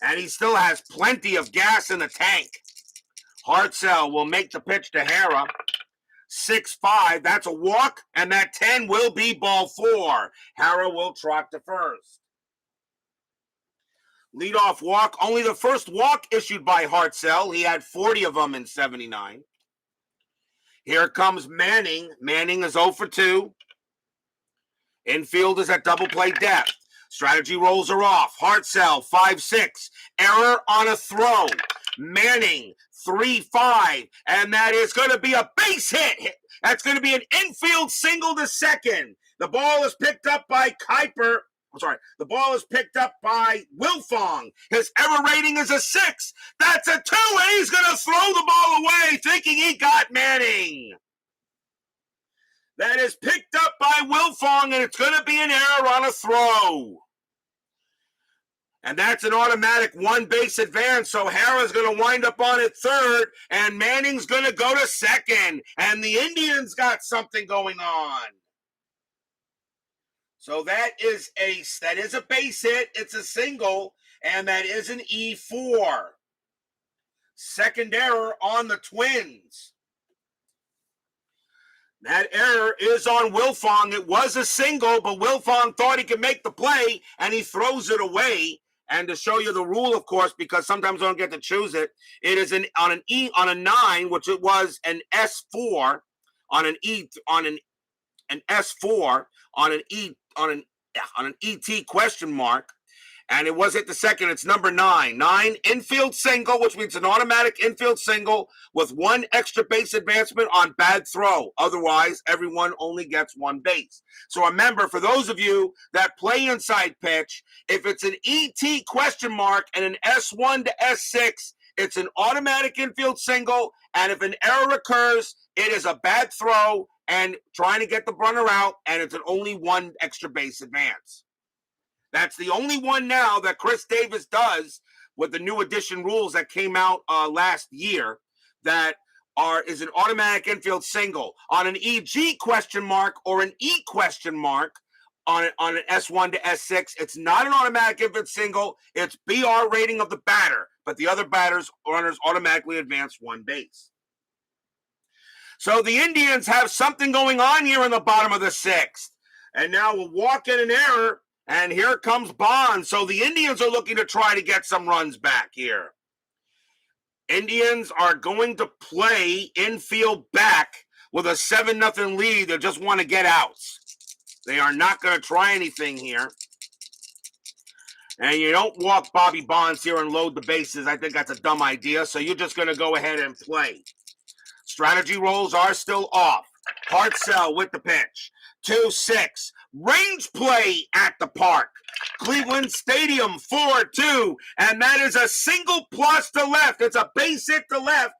And he still has plenty of gas in the tank. Hartzell will make the pitch to Hara. 6-5. That's a walk, and that 10 will be ball 4. Hara will trot to first. Leadoff walk. Only the first walk issued by Hartzell. He had 40 of them in 79. Here comes Manning. Manning is 0 for 2. Infield is at double play depth. Strategy rolls are off. Hartzell, 5-6. Error on a throw. Manning, 3-5. And that is going to be a base hit. That's going to be an infield single to second. The ball is picked up by Kuiper. The ball is picked up by Wilfong. His error rating is a 6. That's a 2, and he's going to throw the ball away thinking he got Manning. That is picked up by Wilfong, and it's going to be an error on a throw. And that's an automatic 1-base advance, so Hara's going to wind up on at third, and Manning's going to go to second, and the Indians got something going on. So that is a base hit. It's a single, and that is an E4. Second error on the Twins. That error is on Wilfong. It was a single, but Wilfong thought he could make the play, and he throws it away. And to show you the rule, of course, because sometimes I don't get to choose it, it is on a 9, which it was an S4 on an S4 on an ET question mark, and it was at the second. It's number 9. 9 infield single, which means an automatic infield single with 1 extra base advancement on bad throw. Otherwise, everyone only gets 1 base. So remember, for those of you that play inside pitch, if it's an ET question mark and an S1 to S6, it's an automatic infield single, and if an error occurs, it is a bad throw and trying to get the runner out, and it's an only 1 extra base advance. That's the only one now that Chris Davis does with the new addition rules that came out last year that is an automatic infield single. On an EG question mark or an E question mark on an S1 to S6, it's not an automatic infield single. It's BR rating of the batter, but the other runners automatically advance 1 base. So the Indians have something going on here in the bottom of the 6th. And now we'll walk in an error, and here comes Bonds. So the Indians are looking to try to get some runs back here. Indians are going to play infield back with a 7-0 lead. They just want to get outs. They are not going to try anything here. And you don't walk Bobby Bonds here and load the bases. I think that's a dumb idea. So you're just going to go ahead and play. Strategy rolls are still off. Hartzell with the pitch. 2-6. Range play at the park. Cleveland Stadium 4-2. And that is a single plus to left. It's a base hit to left.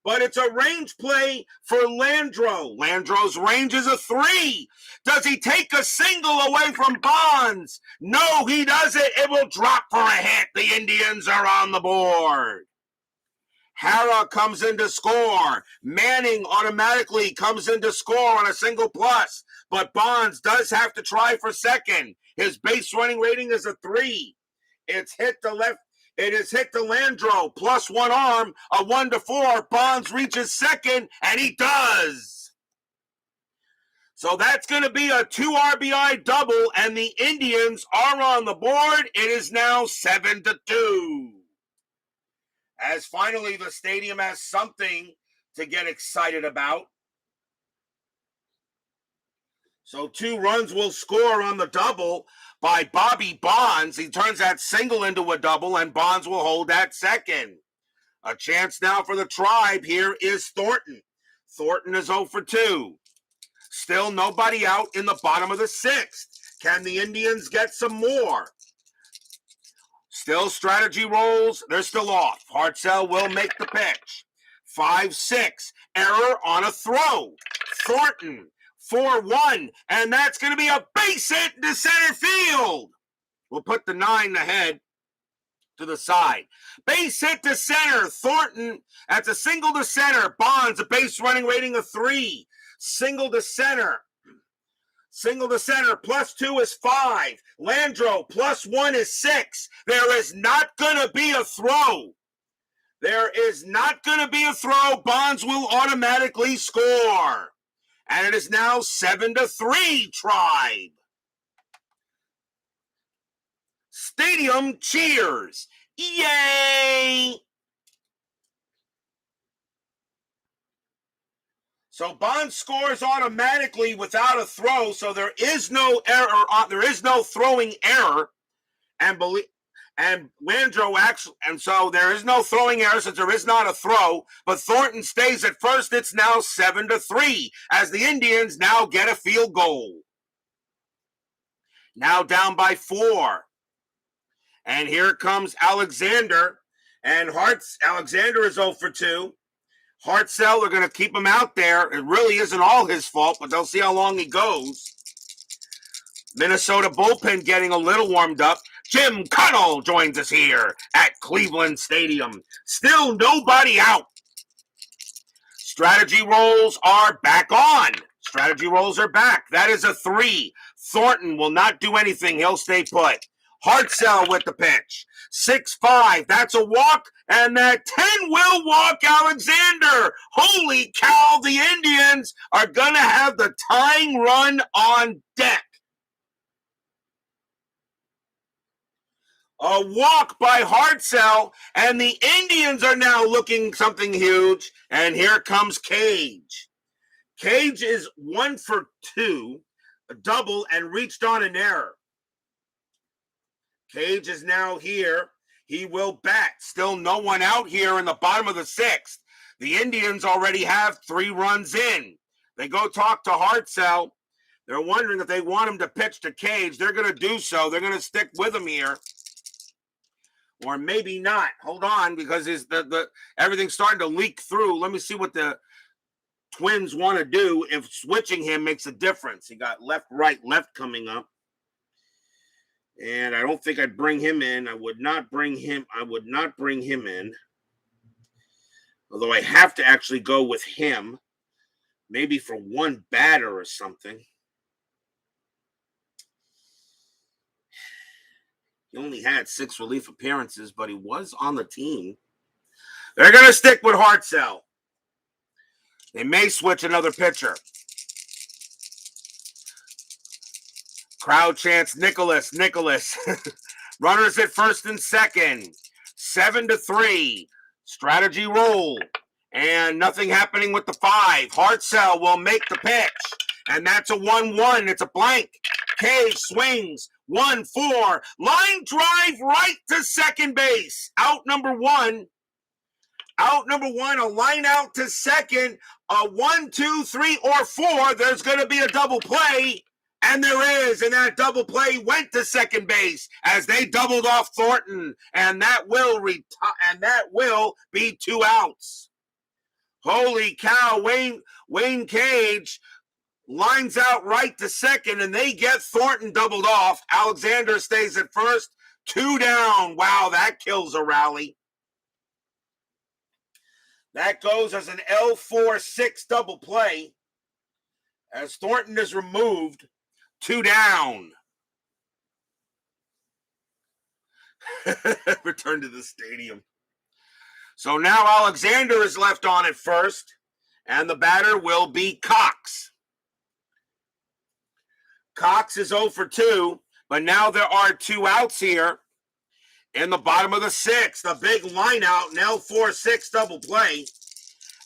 But it's a range play for Landro. Landro's range is a 3. Does he take a single away from Bonds? No, he doesn't. It will drop for a hit. The Indians are on the board. Hara comes in to score. Manning automatically comes in to score on a single plus. But Bonds does have to try for second. His base running rating is a 3. It's hit to left. It is hit to Landro, plus 1 arm, a 1-4. Bonds reaches second, and he does. So that's going to be a 2 RBI double, and the Indians are on the board. It is now 7-2. As finally the stadium has something to get excited about. So 2 runs will score on the double by Bobby Bonds. He turns that single into a double, and Bonds will hold that second. A chance now for the Tribe. Here is Thornton. Thornton is 0 for 2. Still nobody out in the bottom of the 6th. Can the Indians get some more? Still strategy rolls. They're still off. Hartzell will make the pitch. 5-6. Error on a throw. Thornton. 4-1. And that's going to be a base hit to center field. We'll put the 9 ahead to the side. Base hit to center. Thornton. That's a single to center. Bonds, a base running rating of 3. Single to center. Single to center, +2 is 5. Landro, +1 is 6. There is not going to be a throw. There is not going to be a throw. Bonds will automatically score. And it is now 7-3, Tribe. Stadium cheers. Yay! So Bond scores automatically without a throw, so there is no error. There is no throwing error, and Landro actually, and so there is no throwing error since there is not a throw. But Thornton stays at first. It's now 7-3 as the Indians now get a field goal. Now down by 4, and here comes Alexander, and Alexander is 0 for 2. Hartzell, they're going to keep him out there. It really isn't all his fault, but they'll see how long he goes. Minnesota bullpen getting a little warmed up. Jim Cunnell joins us here at Cleveland Stadium. Still nobody out. Strategy rolls are back on. Strategy rolls are back. That is a 3. Thornton will not do anything. He'll stay put. Hartzell with the pitch. 6-5. That's a walk. And that 10 will walk Alexander. Holy cow, the Indians are going to have the tying run on deck. A walk by Hartzell, and the Indians are now looking something huge. And here comes Cage. Cage is 1 for 2, a double, and reached on an error. Cage is now here. He will bat. Still no one out here in the bottom of the 6th. The Indians already have 3 runs in. They go talk to Hartzell. They're wondering if they want him to pitch to Cage. They're going to do so. They're going to stick with him here. Or maybe not. Hold on, because everything's starting to leak through. Let me see what the Twins want to do if switching him makes a difference. He got left, right, left coming up. And I don't think I'd bring him in. I would not bring him in. Although I have to actually go with him. Maybe for one batter or something. He only had 6 relief appearances, but he was on the team. They're going to stick with Hartzell. They may switch another pitcher. Crowd chants, Nicholas. Runners at first and second. 7-3. Strategy roll. And nothing happening with the 5. Hartzell will make the pitch. And that's a 1-1. It's a blank. Cage swings. 1-4. Line drive right to second base. Out number 1. A line out to second. A 1, 2, 3, or 4. There's going to be a double play. And there is, and that double play went to second base as they doubled off Thornton, and that will be 2 outs. Holy cow! Wayne Cage lines out right to second, and they get Thornton doubled off. Alexander stays at first, 2 down. Wow, that kills a rally. That goes as an L4-6 double play as Thornton is removed. 2 down. Return to the stadium. So now Alexander is left on at first, and the batter will be Cox. Cox is 0 for 2, but now there are 2 outs here in the bottom of the 6th. A big line out, an L4-6 double play,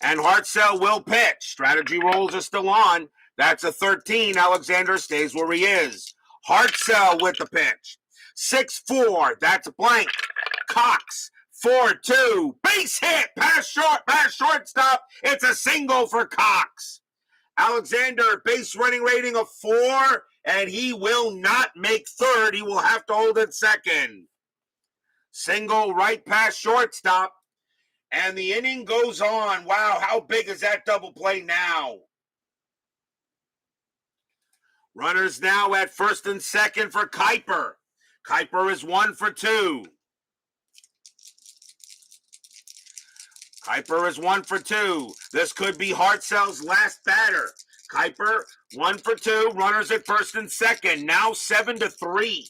and Hartzell will pitch. Strategy rolls are still on. That's a 13. Alexander stays where he is. Hartzell with the pitch. 6-4. That's a blank. Cox. 4-2. Base hit. Pass shortstop. It's a single for Cox. Alexander, base running rating of 4, and he will not make third. He will have to hold it second. Single right past shortstop. And the inning goes on. Wow, how big is that double play now? Runners now at first and second for Kuiper. Kuiper is 1 for 2. Kuiper is 1 for 2. This could be Hartzell's last batter. Kuiper, 1 for 2, runners at first and second, now 7-3.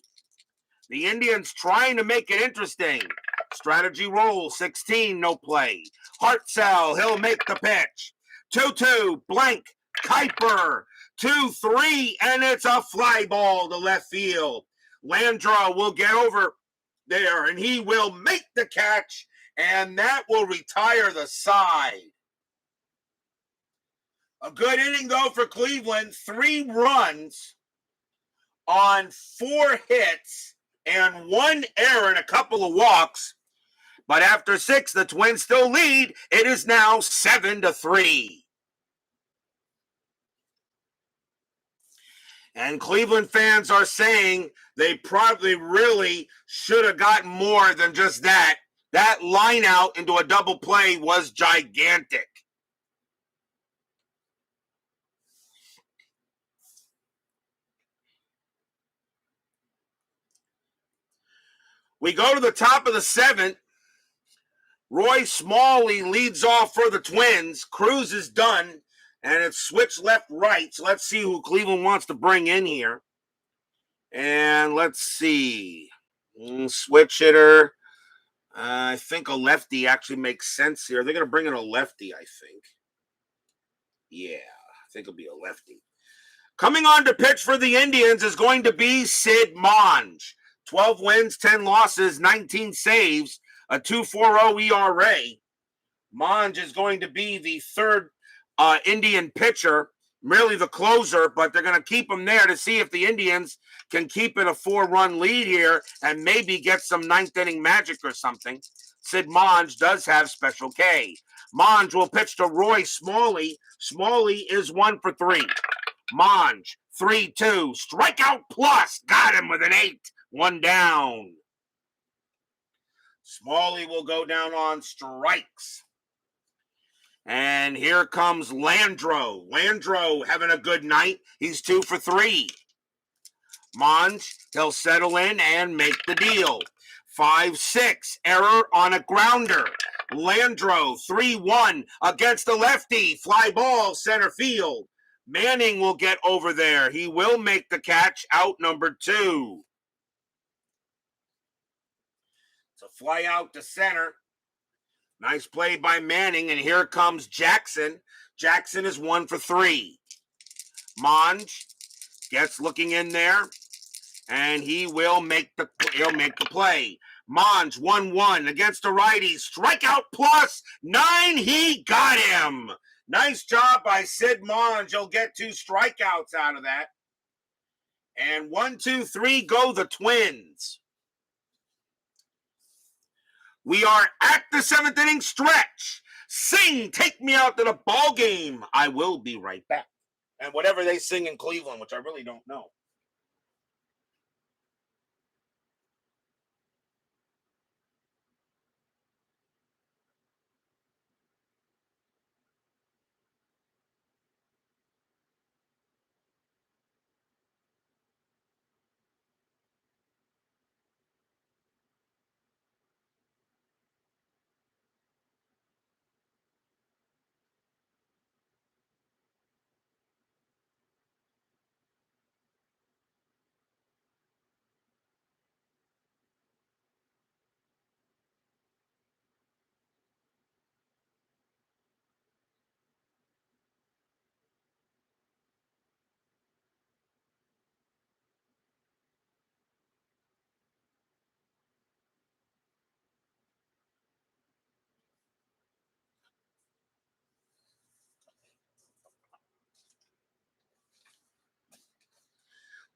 The Indians trying to make it interesting. Strategy roll, 16, no play. Hartzell, he'll make the pitch. 2-2, blank, Kuiper, 2-3, and it's a fly ball to left field. Landro will get over there, and he will make the catch, and that will retire the side. A good inning, though, for Cleveland. 3 runs on 4 hits and 1 error and a couple of walks. But after 6, the Twins still lead. It is now 7-3. And Cleveland fans are saying they probably really should have gotten more than just that. That line out into a double play was gigantic. We go to the top of the 7th. Roy Smalley leads off for the Twins. Cruz is done, and it's switch left-right. So let's see who Cleveland wants to bring in here. And let's see. Switch hitter. I think a lefty actually makes sense here. They're going to bring in a lefty, I think. Yeah, I think it'll be a lefty. Coming on to pitch for the Indians is going to be Sid Monge. 12 wins, 10 losses, 19 saves, a 2.40 ERA. Monge is going to be the third Indian pitcher, merely the closer, but they're going to keep him there to see if the Indians can keep it a 4-run lead here and maybe get some 9th inning magic or something. Sid Monge does have Special K. Monge will pitch to Roy Smalley. Smalley is 1 for 3. Monge, 3-2, strikeout plus, got him with an 8, 1 down. Smalley will go down on strikes. And here comes Landro. Landro having a good night. He's 2 for 3. Monge, he'll settle in and make the deal. 5-6, error on a grounder. Landro, 3-1 against the lefty. Fly ball, center field. Manning will get over there. He will make the catch, out number 2. It's a fly out to center. Nice play by Manning, and here comes Jackson. Jackson is 1 for 3. Monge gets looking in there, and he'll make the play. Monge, 1-1 against the righty. Strikeout plus 9. He got him. Nice job by Sid Monge. He'll get 2 strikeouts out of that. And 1, 2, 3 go the Twins. We are at the 7th inning stretch. Sing, take me out to the ball game. I will be right back. And whatever they sing in Cleveland, which I really don't know.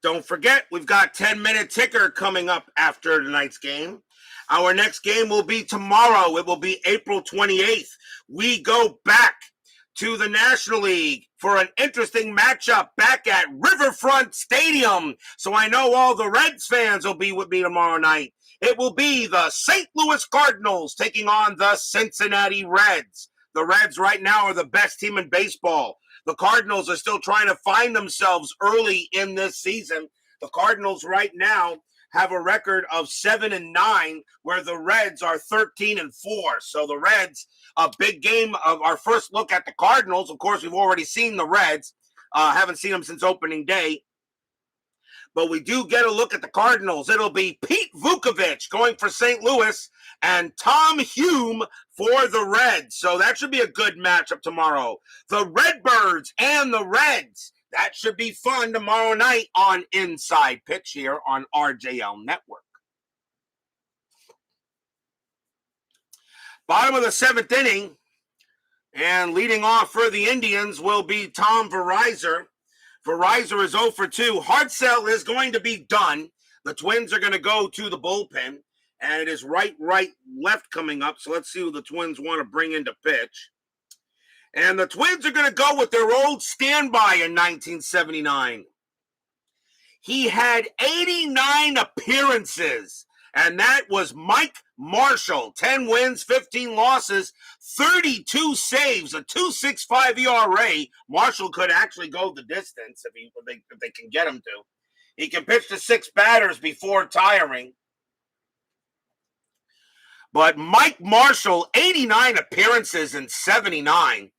Don't forget, we've got 10-minute ticker coming up after tonight's game. Our next game will be tomorrow. It will be April 28th. We go back to the National League for an interesting matchup back at Riverfront Stadium. So I know all the Reds fans will be with me tomorrow night. It will be the St. Louis Cardinals taking on the Cincinnati Reds. The Reds right now are the best team in baseball. The Cardinals are still trying to find themselves early in this season. The Cardinals right now have a record of 7-9, where the Reds are 13-4. So the Reds, a big game of our first look at the Cardinals. Of course, we've already seen the Reds. Haven't seen him since opening day. But we do get a look at the Cardinals. It'll be Pete Vukovich going for St. Louis and Tom Hume for the Reds. So that should be a good matchup tomorrow. The Redbirds and the Reds. That should be fun tomorrow night on Inside Pitch here on RJL Network. Bottom of the 7th inning. And leading off for the Indians will be Tom Verizor. Verizor is 0 for 2. Hartzell is going to be done. The Twins are going to go to the bullpen. And it is right, left coming up. So let's see who the Twins want to bring into pitch. And the Twins are going to go with their old standby in 1979. He had 89 appearances. And that was Mike Marshall. 10 wins, 15 losses, 32 saves, a 2.65 ERA. Marshall could actually go the distance if they can get him to. He can pitch to 6 batters before tiring. But Mike Marshall, 89 appearances in 79.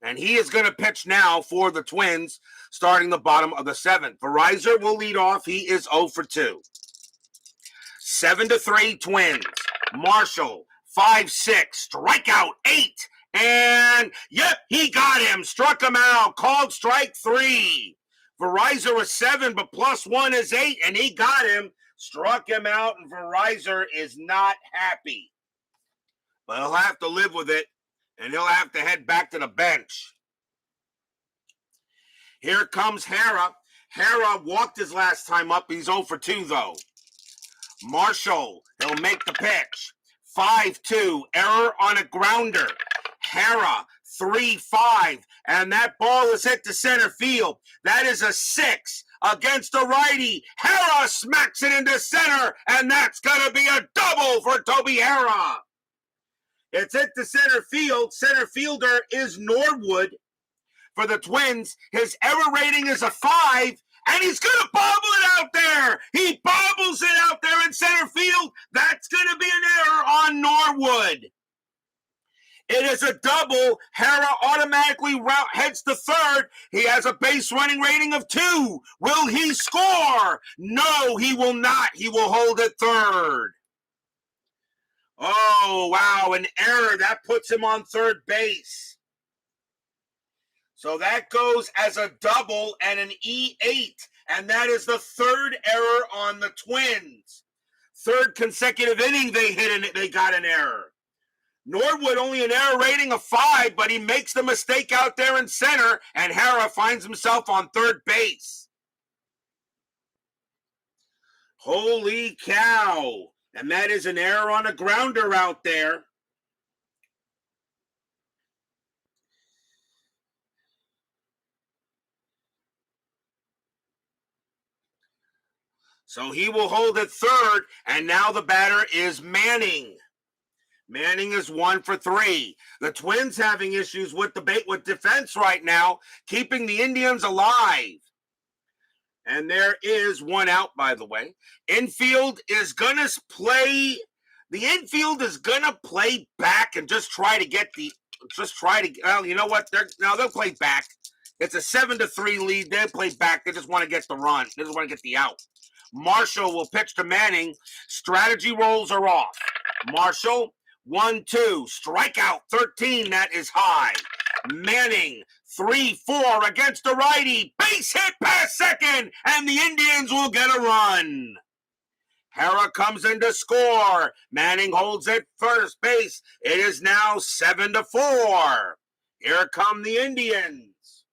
And he is going to pitch now for the Twins, starting the bottom of the 7th. Verizor will lead off. He is 0 for 2. 7-3 Twins. Marshall, 5-6, strikeout 8. And, yep, he got him. Struck him out. Called strike 3. Verizor was 7, but +1 is 8, and he got him. Struck him out, and Verizor is not happy. But he'll have to live with it, and he'll have to head back to the bench. Here comes Hara. Hara walked his last time up. He's 0 for 2, though. Marshall, he'll make the pitch. 5-2, error on a grounder. Hara, 3-5, and that ball is hit to center field. That is a 6 against a righty. Hara smacks it into center, and that's going to be a double for Toby Hara. It's hit to center field. Center fielder is Norwood. For the Twins, his error rating is a 5, and he's going to bobble it out there. He bobbles it out there in center field. That's going to be an error on Norwood. It is a double. Hara automatically heads to third. He has a base running rating of 2. Will he score? No, he will not. He will hold at third. Oh, wow, an error. That puts him on third base. So that goes as a double and an E8, and that is the third error on the Twins. Third consecutive inning they got an error. Norwood only an error rating of 5, but he makes the mistake out there in center, and Hara finds himself on third base. Holy cow. And that is an error on a grounder out there. So he will hold at third, and now the batter is Manning. Manning is 1 for 3. The Twins having issues with defense right now, keeping the Indians alive. And there is one out, by the way. Infield is going to play. The infield is going to play back and just try to get well, you know what? They'll play back. It's a 7-3 lead. They'll play back. They just want to get the run. They just want to get the out. Marshall will pitch to Manning. Strategy rolls are off. Marshall, 1-2. Strikeout 13. That is high. Manning, 3-4 against the righty. Base hit past second, and the Indians will get a run. Hara comes in to score. Manning holds at first base. It is now 7-4. Here come the Indians.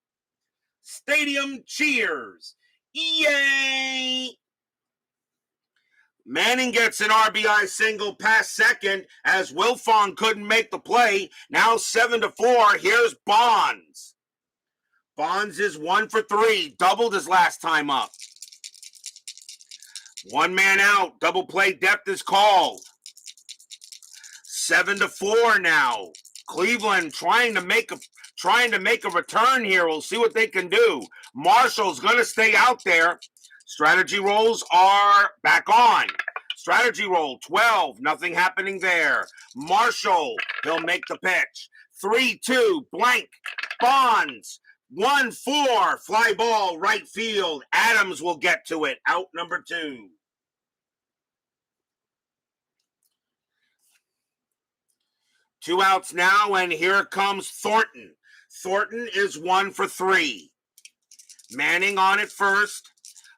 Stadium cheers. Yay! Manning gets an RBI single past second as Wilfong couldn't make the play. Now 7-4. Here's Bonds. Bonds is 1 for 3. Doubled his last time up. One man out. Double play depth is called. 7-4 now. Cleveland trying to make a return here. We'll see what they can do. Marshall's going to stay out there. Strategy rolls are back on. Strategy roll 12. Nothing happening there. Marshall, he'll make the pitch. 3-2 blank. Bonds. 1-4, fly ball, right field. Adams will get to it, out number 2. Two outs now, and here comes Thornton. Thornton is 1 for 3. Manning on at first.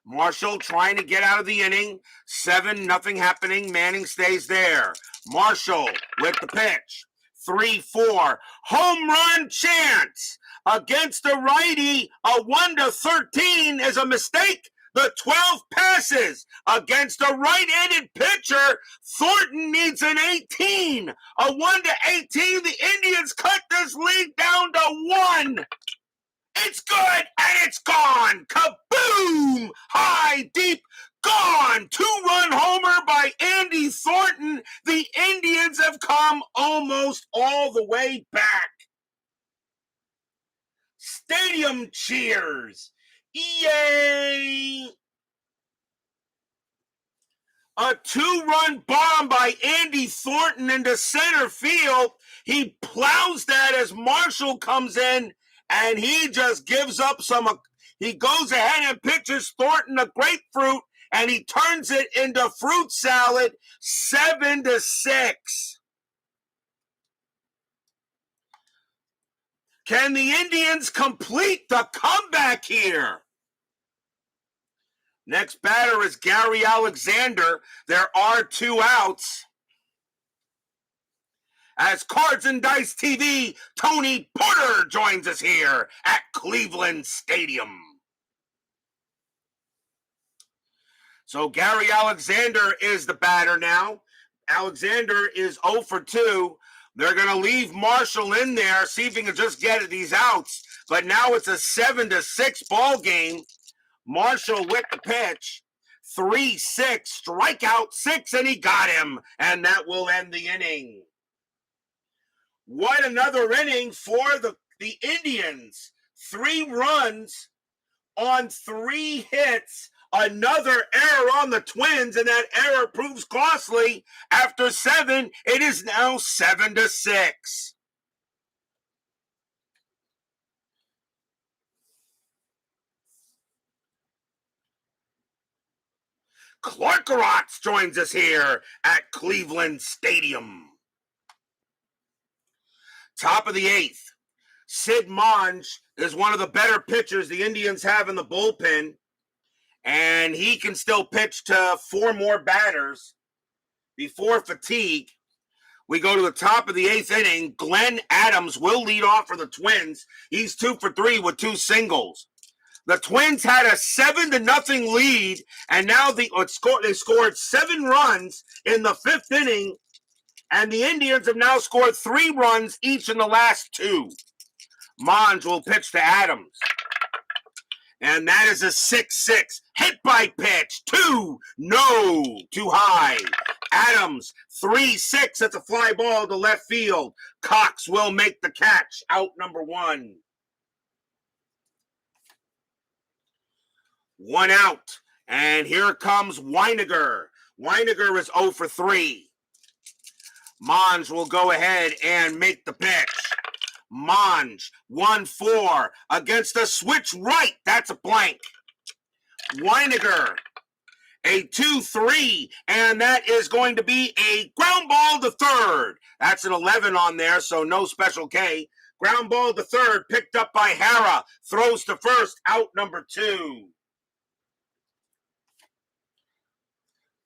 Marshall trying to get out of the inning. 7, nothing happening. Manning stays there. Marshall with the pitch. 3-4. Home run chance against the righty. A 1-13 is a mistake. The 12 passes against a right-handed pitcher. Thornton needs an 18. A 1-18. The Indians cut this lead down to 1. It's good, and it's gone. Kaboom! High, deep, gone. 2-run homer by Andy Thornton. The Indians have come almost all the way back. Stadium cheers. Yay! A 2-run bomb by Andy Thornton into center field. He plows that as Marshall comes in, and he just gives up he goes ahead and pitches Thornton a grapefruit, and he turns it into fruit salad, 7-6. Can the Indians complete the comeback here? Next batter is Gary Alexander. There are 2 outs. As Cards and Dice TV, Tony Porter joins us here at Cleveland Stadium. So Gary Alexander is the batter now. Alexander is 0 for 2. They're going to leave Marshall in there, see if he can just get these outs. But now it's a 7-6 ball game. Marshall with the pitch. 3-6, strikeout 6, and he got him. And that will end the inning. What another inning for the Indians. 3 runs on 3 hits. Another error on the Twins, and that error proves costly. After 7, it is now 7-6. Clark Rotz joins us here at Cleveland Stadium. Top of the 8th. Sid Monge is one of the better pitchers the Indians have in the bullpen, and he can still pitch to 4 more batters before fatigue. We go to the top of the 8th inning. Glenn Adams will lead off for the Twins. He's 2 for 3 with 2 singles. The Twins had a 7-0 lead, and now they scored 7 runs in the 5th inning, and the Indians have now scored 3 runs each in the last 2. Monge will pitch to Adams. And that is a 6-6 hit by pitch. 2, no, too high. Adams, 3-6 at the fly ball to left field. Cox will make the catch, out number 1. 1 out, and here comes Weiniger. Weiniger is 0 for 3. Monge will go ahead and make the pitch. Monge, 1-4 against the switch right. That's a blank. Weiniger, a 2-3, and that is going to be a ground ball to third. That's an 11 on there, so no special K. Ground ball to third, picked up by Hara. Throws to first, out number 2.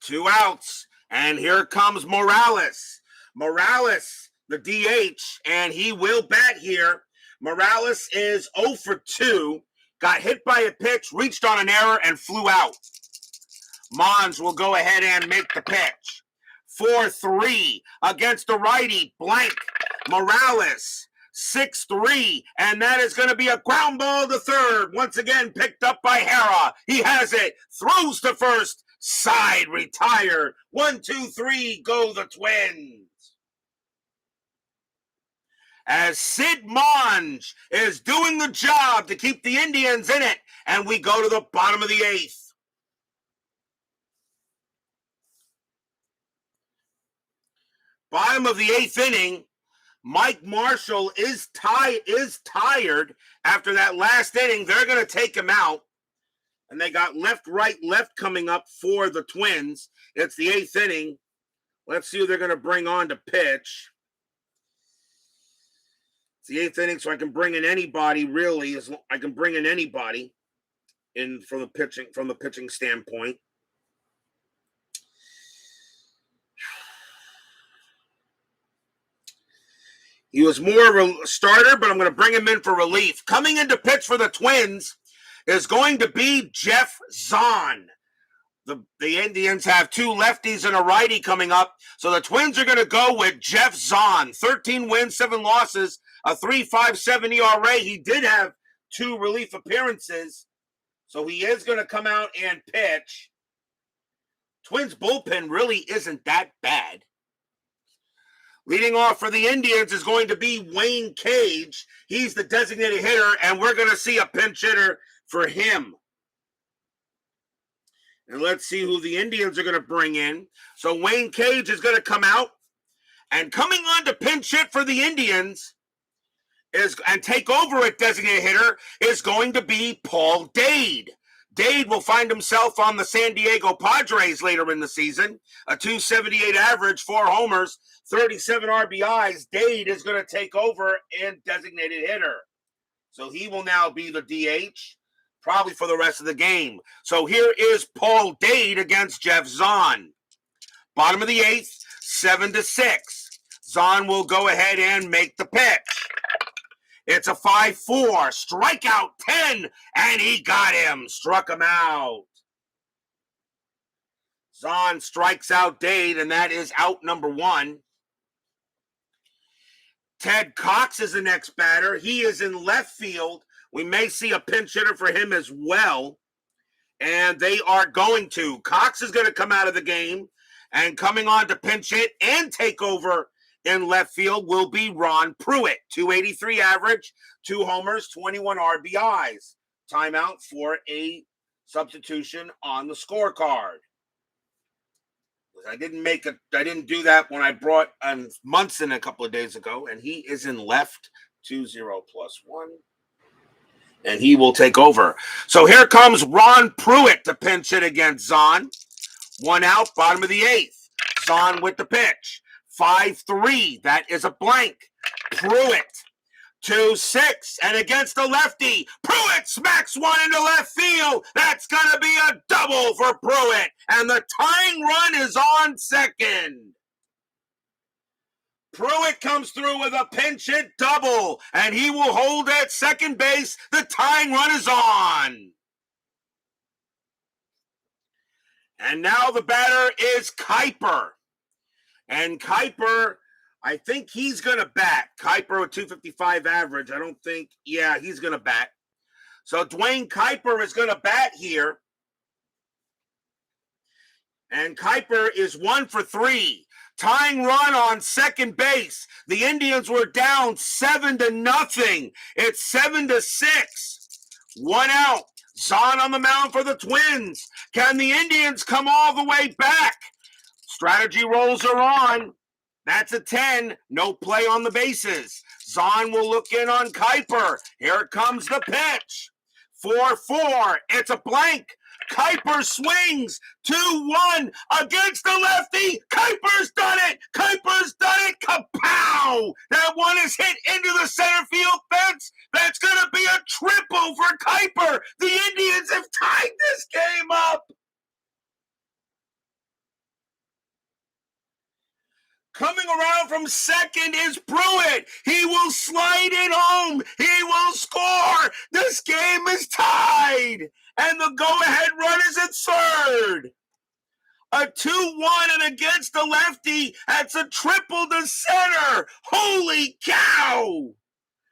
2 outs, and here comes Morales. Morales, the DH, and he will bat here. Morales is 0 for 2. Got hit by a pitch, reached on an error, and flew out. Monge will go ahead and make the pitch. 4-3 against the righty, blank. Morales, 6-3, and that is going to be a ground ball to third. Once again, picked up by Hara. He has it, throws to first, side retired. 1-2-3, go the Twins. As Sid Monge is doing the job to keep the Indians in it, and we go to the bottom of the 8th. Bottom of the 8th inning, Mike Marshall is tired after that last inning. They're going to take him out. And they got left, right, left coming up for the Twins. It's the 8th inning. Let's see who they're going to bring on to pitch. It's the 8th inning, so I can bring in anybody, really. I can bring in anybody in from the pitching standpoint. He was more of a starter, but I'm going to bring him in for relief. Coming in to pitch for the Twins is going to be Jeff Zahn. The Indians have 2 lefties and a righty coming up, so the Twins are going to go with Jeff Zahn. 13 wins, 7 losses, a 3.57 ERA. He did have 2 relief appearances, so he is going to come out and pitch. Twins bullpen really isn't that bad. Leading off for the Indians is going to be Wayne Cage. He's the designated hitter, and we're going to see a pinch hitter for him. And let's see who the Indians are going to bring in. So Wayne Cage is going to come out. And coming on to pinch hit for the Indians and take over at designated hitter is going to be Paul Dade. Dade will find himself on the San Diego Padres later in the season. A .278 average, 4 homers, 37 RBIs. Dade is going to take over and designated hitter. So he will now be the DH, probably for the rest of the game. So here is Paul Dade against Jeff Zahn. Bottom of the 8th, 7-6. Zahn will go ahead and make the pitch. It's a 5-4, strikeout 10, and he got him, struck him out. Zahn strikes out Dade, and that is out number 1. Ted Cox is the next batter. He is in left field. We may see a pinch hitter for him as well, and they are going to. Cox is going to come out of the game, and coming on to pinch hit and take over in left field will be Ron Pruitt. .283 average, 2 homers, 21 RBIs. Timeout for a substitution on the scorecard. I didn't do that when I brought Munson a couple of days ago, and he is in left, 2-0 +1. And he will take over. So here comes Ron Pruitt to pinch hit against Zahn. 1 out, bottom of the 8th. Zahn with the pitch. 5-3, that is a blank. Pruitt, 2-6, and against the lefty, Pruitt smacks one into left field. That's going to be a double for Pruitt, and the tying run is on second. Pruitt comes through with a pinch hit double, and he will hold at second base. The tying run is on. And now the batter is Kuiper. And Kuiper, I think he's going to bat. Kuiper with .255 average. He's going to bat. So Dwayne Kuiper is going to bat here. And Kuiper is 1 for 3. Tying run on second base. The Indians were down 7-0. It's 7-6. 1 out. Zahn on the mound for the Twins. Can the Indians come all the way back? Strategy rolls are on. That's a 10. No play on the bases. Zahn will look in on Kuiper. Here comes the pitch. 4-4. It's a blank. Kuiper swings. 2-1 against the lefty. Kuiper's done it. Kuiper's done it. Kapow! That one is hit into the center field fence. That's going to be a triple for Kuiper. The Indians have tied this game up. Coming around from second is Pruitt. He will slide it home. He will score. This game is tied. And the go-ahead run is at third. A 2-1 and against the lefty. That's a triple to center. Holy cow.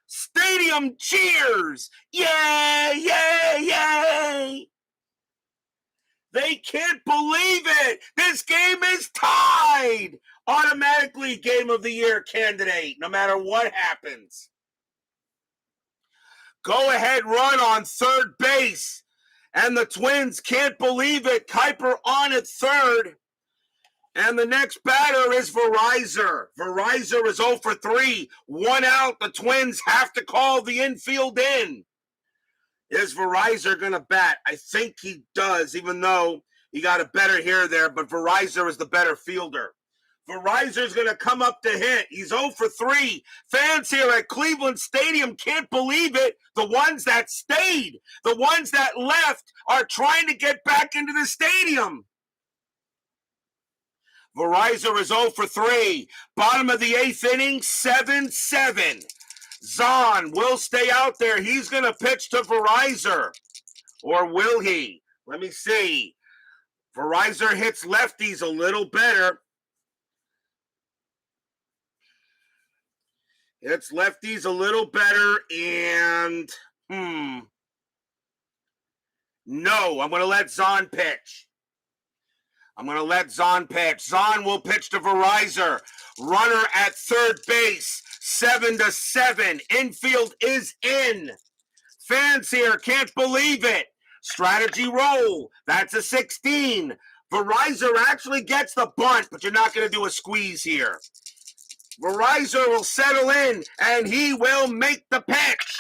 Stadium cheers. Yay, yay, yay. They can't believe it. This game is tied. Automatically Game of the Year candidate, no matter what happens. Go-ahead run on third base. And the Twins can't believe it. Kuiper on at third. And the next batter is Verizor. Verizor is 0 for 3. 1 out. The Twins have to call the infield in. Is Verizor going to bat? I think he does, even though he got a better hitter there, but Verizor is the better fielder. Verizor's going to come up to hit. He's 0 for 3. Fans here at Cleveland Stadium can't believe it. The ones that stayed, the ones that left are trying to get back into the stadium. Verizor is 0 for 3. Bottom of the 8th inning, 7-7. Zahn will stay out there. He's going to pitch to Verizor. Or will he? Let me see. Verizor hits lefties a little better. Hits lefties a little better, and no, I'm going to let Zahn pitch. Zahn will pitch to Verizor. Runner at third base, 7-7. Infield is in. Fans here can't believe it. Strategy roll. That's a 16. Verizor actually gets the bunt, but you're not going to do a squeeze here. Verizor will settle in, and he will make the pitch.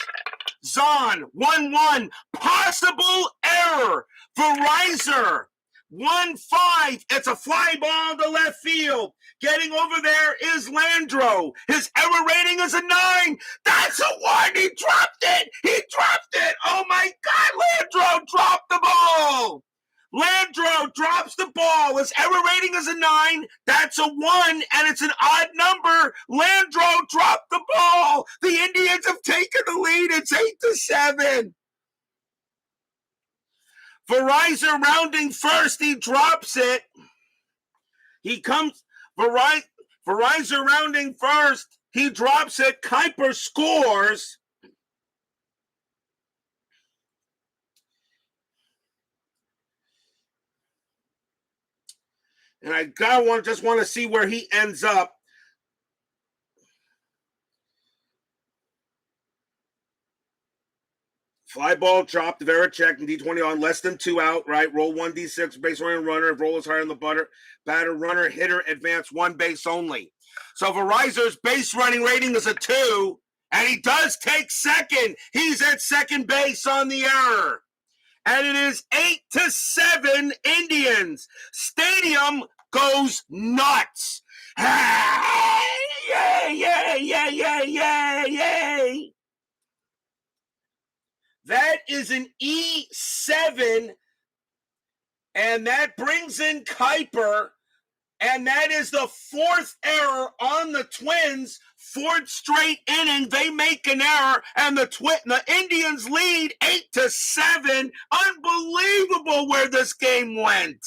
Zahn, 1-1. Possible error. Verizor, 1-5. It's a fly ball to left field. Getting over there is Landro. His error rating is a 9. That's a 1. He dropped it. Oh, my God. Landro dropped the ball. Landro drops the ball. His error rating is a 9. That's a 1, and it's an odd number. Landro dropped the ball. The Indians have taken the lead. It's 8-7. Verizor rounding first. He drops it. Verizor rounding first. He drops it. Kuiper scores. And I just want to see where he ends up. Fly ball dropped, Vericheck and D20 on less than 2 out, right? Roll 1d6, base runner. If roll is higher than the batter, runner, hitter, advance 1 base only. So Verizor's base running rating is a 2, and he does take second. He's at second base on the error. And it is 8-7 Indians. Stadium goes nuts. Yay. That is an E7, and that brings in Kuiper, and that is the 4th error on the Twins. 4th straight inning, they make an error, and the Indians lead 8-7. Unbelievable where this game went.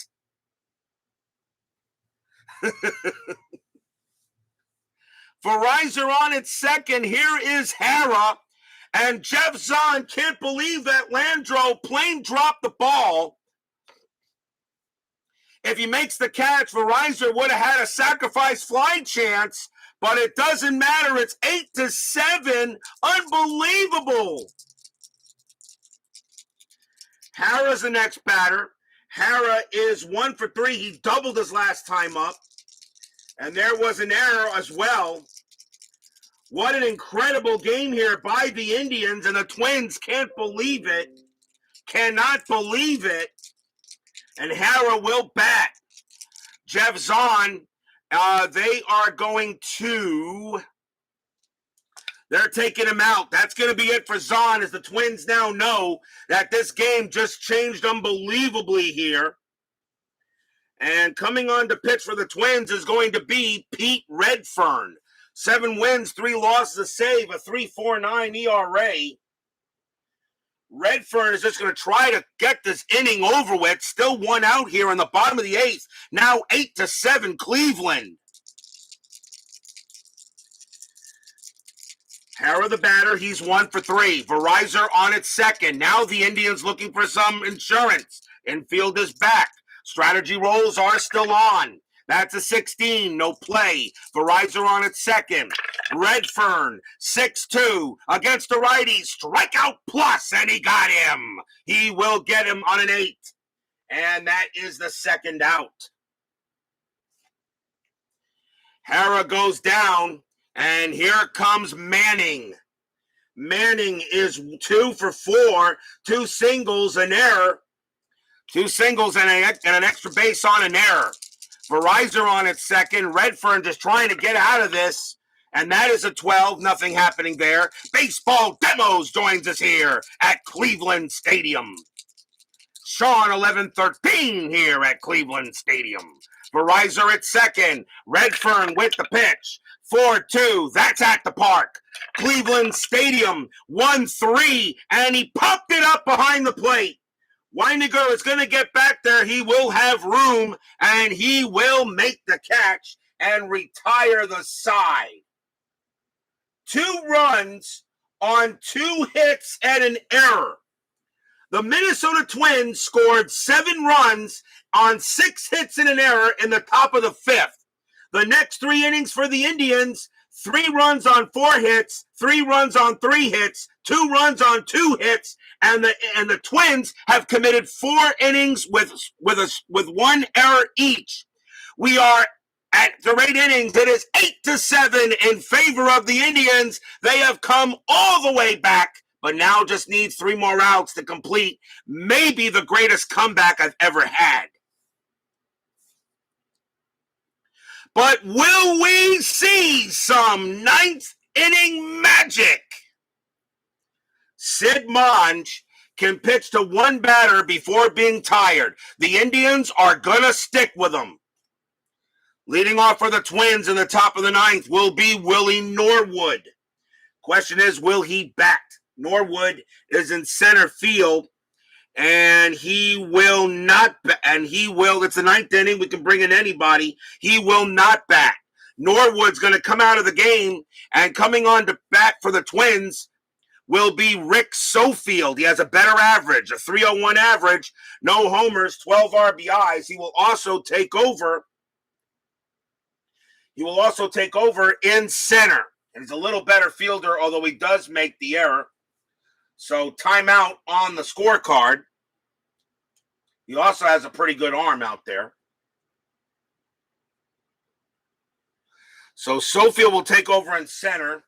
Verizor on its second. Here is Hara. And Jeff Zahn can't believe that Landro plain dropped the ball. If he makes the catch, Verizor would have had a sacrifice fly chance, but it doesn't matter. It's 8-7. Unbelievable. Hara's the next batter. Hara is 1 for 3. He doubled his last time up. And there was an error as well. What an incredible game here by the Indians, and the Twins can't believe it. Cannot believe it. And Hara will bat. Jeff Zahn, they are going to... They're taking him out. That's going to be it for Zahn, as the Twins now know that this game just changed unbelievably here. And coming on to pitch for the Twins is going to be Pete Redfern. 7 wins, 3 losses, a save, a 3.49 ERA. Redfern is just going to try to get this inning over with. Still 1 out here in the bottom of the 8th. Now 8-7 Cleveland. Hara the batter, he's 1 for 3. Verizor on its second. Now the Indians looking for some insurance. Infield is back. Strategy rolls are still on. That's a 16, no play. Verizor on its second. Redfern, 6-2 against the righty. Strikeout plus, and he got him. He will get him on an 8. And that is the second out. Hara goes down, and here comes Manning. Manning is 2 for 4, 2 singles, an error. 2 singles and an extra base on an error. Verizon on its second. Redfern just trying to get out of this. And that is a 12. Nothing happening there. Baseball Demos joins us here at Cleveland Stadium. Sean 11-13 here at Cleveland Stadium. Verizon at second. Redfern with the pitch. 4-2. That's at the park. Cleveland Stadium 1-3. And he popped it up behind the plate. Weiniger is going to get back there. He will have room, and he will make the catch and retire the side. 2 runs on 2 hits and an error. The Minnesota Twins scored 7 runs on 6 hits and an error in the top of the 5th. The next 3 innings for the Indians, 3 runs on 4 hits, 3 runs on 3 hits, 2 runs on 2 hits, and the Twins have committed 4 innings with 1 error each. We are at the 8 innings. It is 8-7 in favor of the Indians. They have come all the way back, but now just need 3 more outs to complete maybe the greatest comeback I've ever had. But will we see some 9th inning magic? Sid Monge can pitch to 1 batter before being tired. The Indians are going to stick with him. Leading off for the Twins in the top of the 9th will be Willie Norwood. Question is, will he bat? Norwood is in center field, and he will not bat. It's the 9th inning. We can bring in anybody. He will not bat. Norwood's going to come out of the game, and coming on to bat for the Twins will be Rick Sofield. He has a better average, a .301 average, no homers, 12 RBIs. He will also take over. In center. And he's a little better fielder, although he does make the error. So timeout on the scorecard. He also has a pretty good arm out there. So Sofield will take over in center.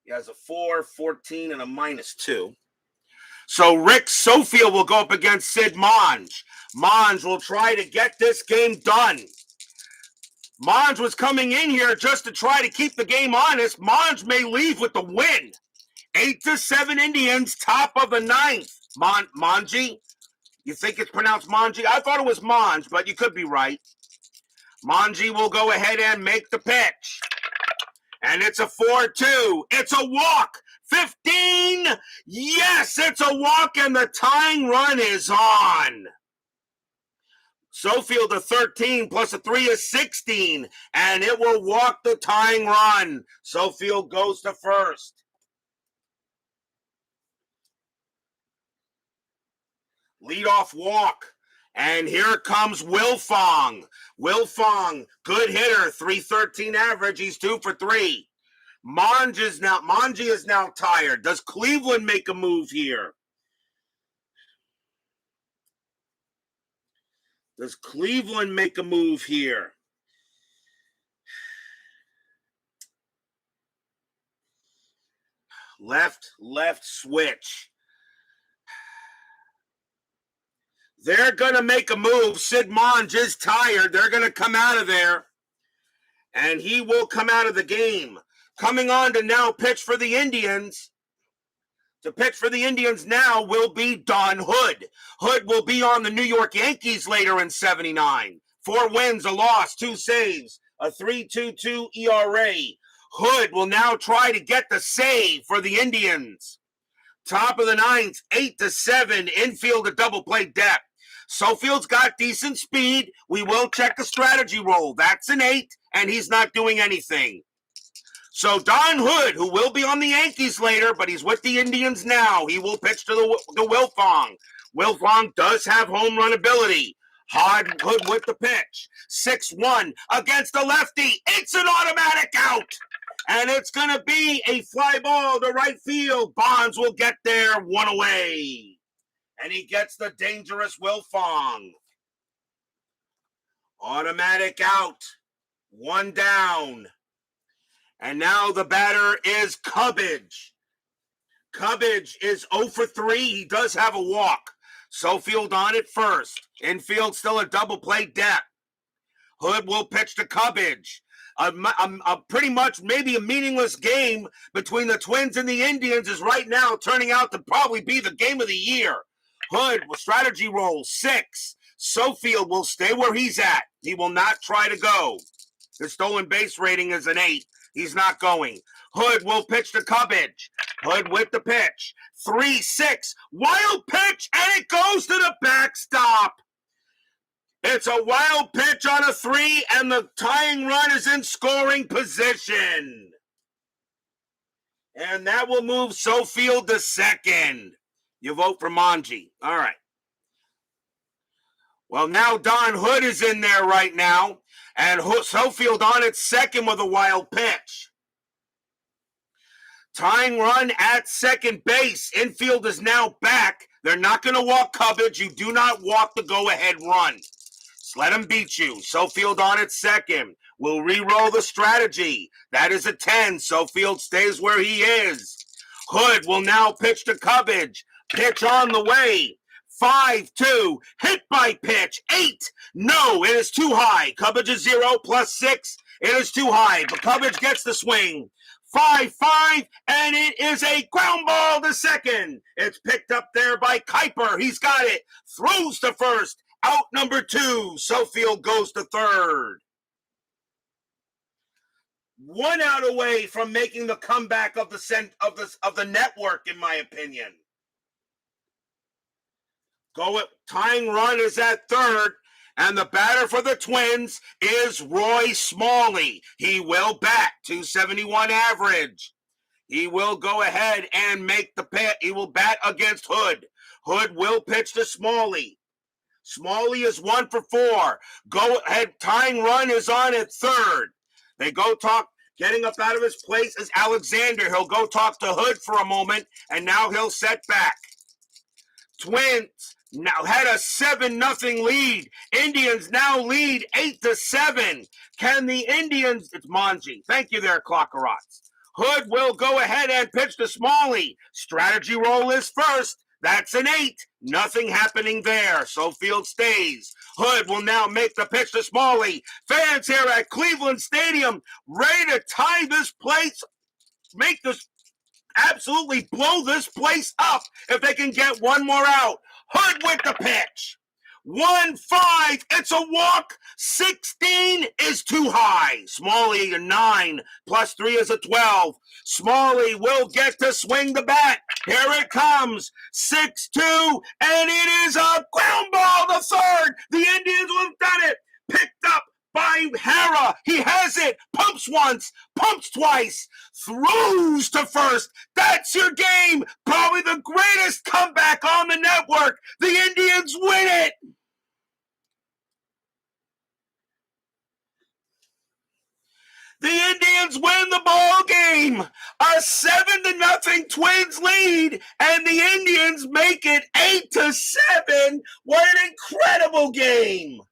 He has a 4.14 and a -2. So Rick Sofield will go up against Sid Monge. Monge will try to get this game done. Monge was coming in here just to try to keep the game honest. Monge may leave with the win. 8-7 Indians, top of the 9th. Monge? You think it's pronounced Monge? I thought it was Monge, but you could be right. Monge will go ahead and make the pitch. And it's a 4-2. It's a walk. 15. Yes, it's a walk, and the tying run is on. Sofield a 13 plus a 3 is 16, and it will walk the tying run. Sofield goes to first. Leadoff walk. And here comes Wilfong. Wilfong, good hitter, 313 average. He's 2 for 3. Monge is now tired. Does Cleveland make a move here? Left switch. They're going to make a move. Sid Monge is tired. They're going to come out of there. And he will come out of the game. Coming on to now pitch for the Indians. To pitch for the Indians now will be Don Hood. Hood will be on the New York Yankees later in 79. 4 wins, a loss, 2 saves, a 3.22 ERA. Hood will now try to get the save for the Indians. Top of the 9th, 8-7, infield a double play depth. Sofield's got decent speed. We will check the strategy roll. That's an 8, and he's not doing anything. So Don Hood, who will be on the Yankees later, but he's with the Indians now, he will pitch to the Wilfong. Wilfong does have home run ability. Hood with the pitch. 6-1 against the lefty. It's an automatic out. And it's going to be a fly ball to right field. Bonds will get there, 1 away. And he gets the dangerous Wilfong. Automatic out. One down. And now the batter is Cubbage. Cubbage is 0 for 3. He does have a walk. Sofield on at first. Infield still a double play depth. Hood will pitch to Cubbage. A pretty much maybe a meaningless game between the Twins and the Indians is right now turning out to probably be the game of the year. Hood will strategy roll 6. Sofield will stay where he's at. He will not try to go. His stolen base rating is an 8. He's not going. Hood will pitch to Cubbage. Hood with the pitch. 3-6. Wild pitch, and it goes to the backstop. It's a wild pitch on a 3, and the tying run is in scoring position. And that will move Sofield to second. You vote for Manji. All right. Well, now Don Hood is in there right now, and Sofield on at second with a wild pitch. Tying run at second base. Infield is now back. They're not going to walk Cubbage. You do not walk the go-ahead run. Just let him beat you. Sofield on at second. We'll re-roll the strategy. That is a 10. Sofield stays where he is. Hood will now pitch to Cubbage. Pitch on the way. 5-2. Hit by pitch. 8. No, it is too high. Cubbage is 0 plus 6. It is too high, but Cubbage gets the swing. 5-5, and it is a ground ball to second. It's picked up there by Kuiper. He's got it. Throws to first. Out number 2. Sofield goes to third. 1 out away from making the comeback of the network, in my opinion. Tying run is at third, and the batter for the Twins is Roy Smalley. He will bat, 271 average. He will go ahead and make the pitch. He will bat against Hood. Hood will pitch to Smalley. Smalley is 1 for 4. Go ahead, tying run is on at third. They go talk. Getting up out of his place is Alexander. He'll go talk to Hood for a moment, and now he'll set back. Twins now had a 7-0 lead. Indians now lead 8-7. Can the Indians? It's Manji. Thank you there, Clockerots. Hood will go ahead and pitch to Smalley. Strategy roll is first. That's an 8. Nothing happening there. Sofield stays. Hood will now make the pitch to Smalley. Fans here at Cleveland Stadium ready to tie this place, make this absolutely blow this place up if they can get one more out. Hood with the pitch. 1-5. It's a walk. 16 is too high. Smalley a 9 plus 3 is a 12. Smalley will get to swing the bat. Here it comes. 6-2, and it is a ground ball to third. The Indians have done it. Picked up by Hara. He has it. Pumps once, pumps twice, throws to first. That's your game. Probably the greatest comeback on the network. The Indians win it. The Indians win the ball game. A 7-0 Twins lead, and the Indians make it 8-7. What an incredible game.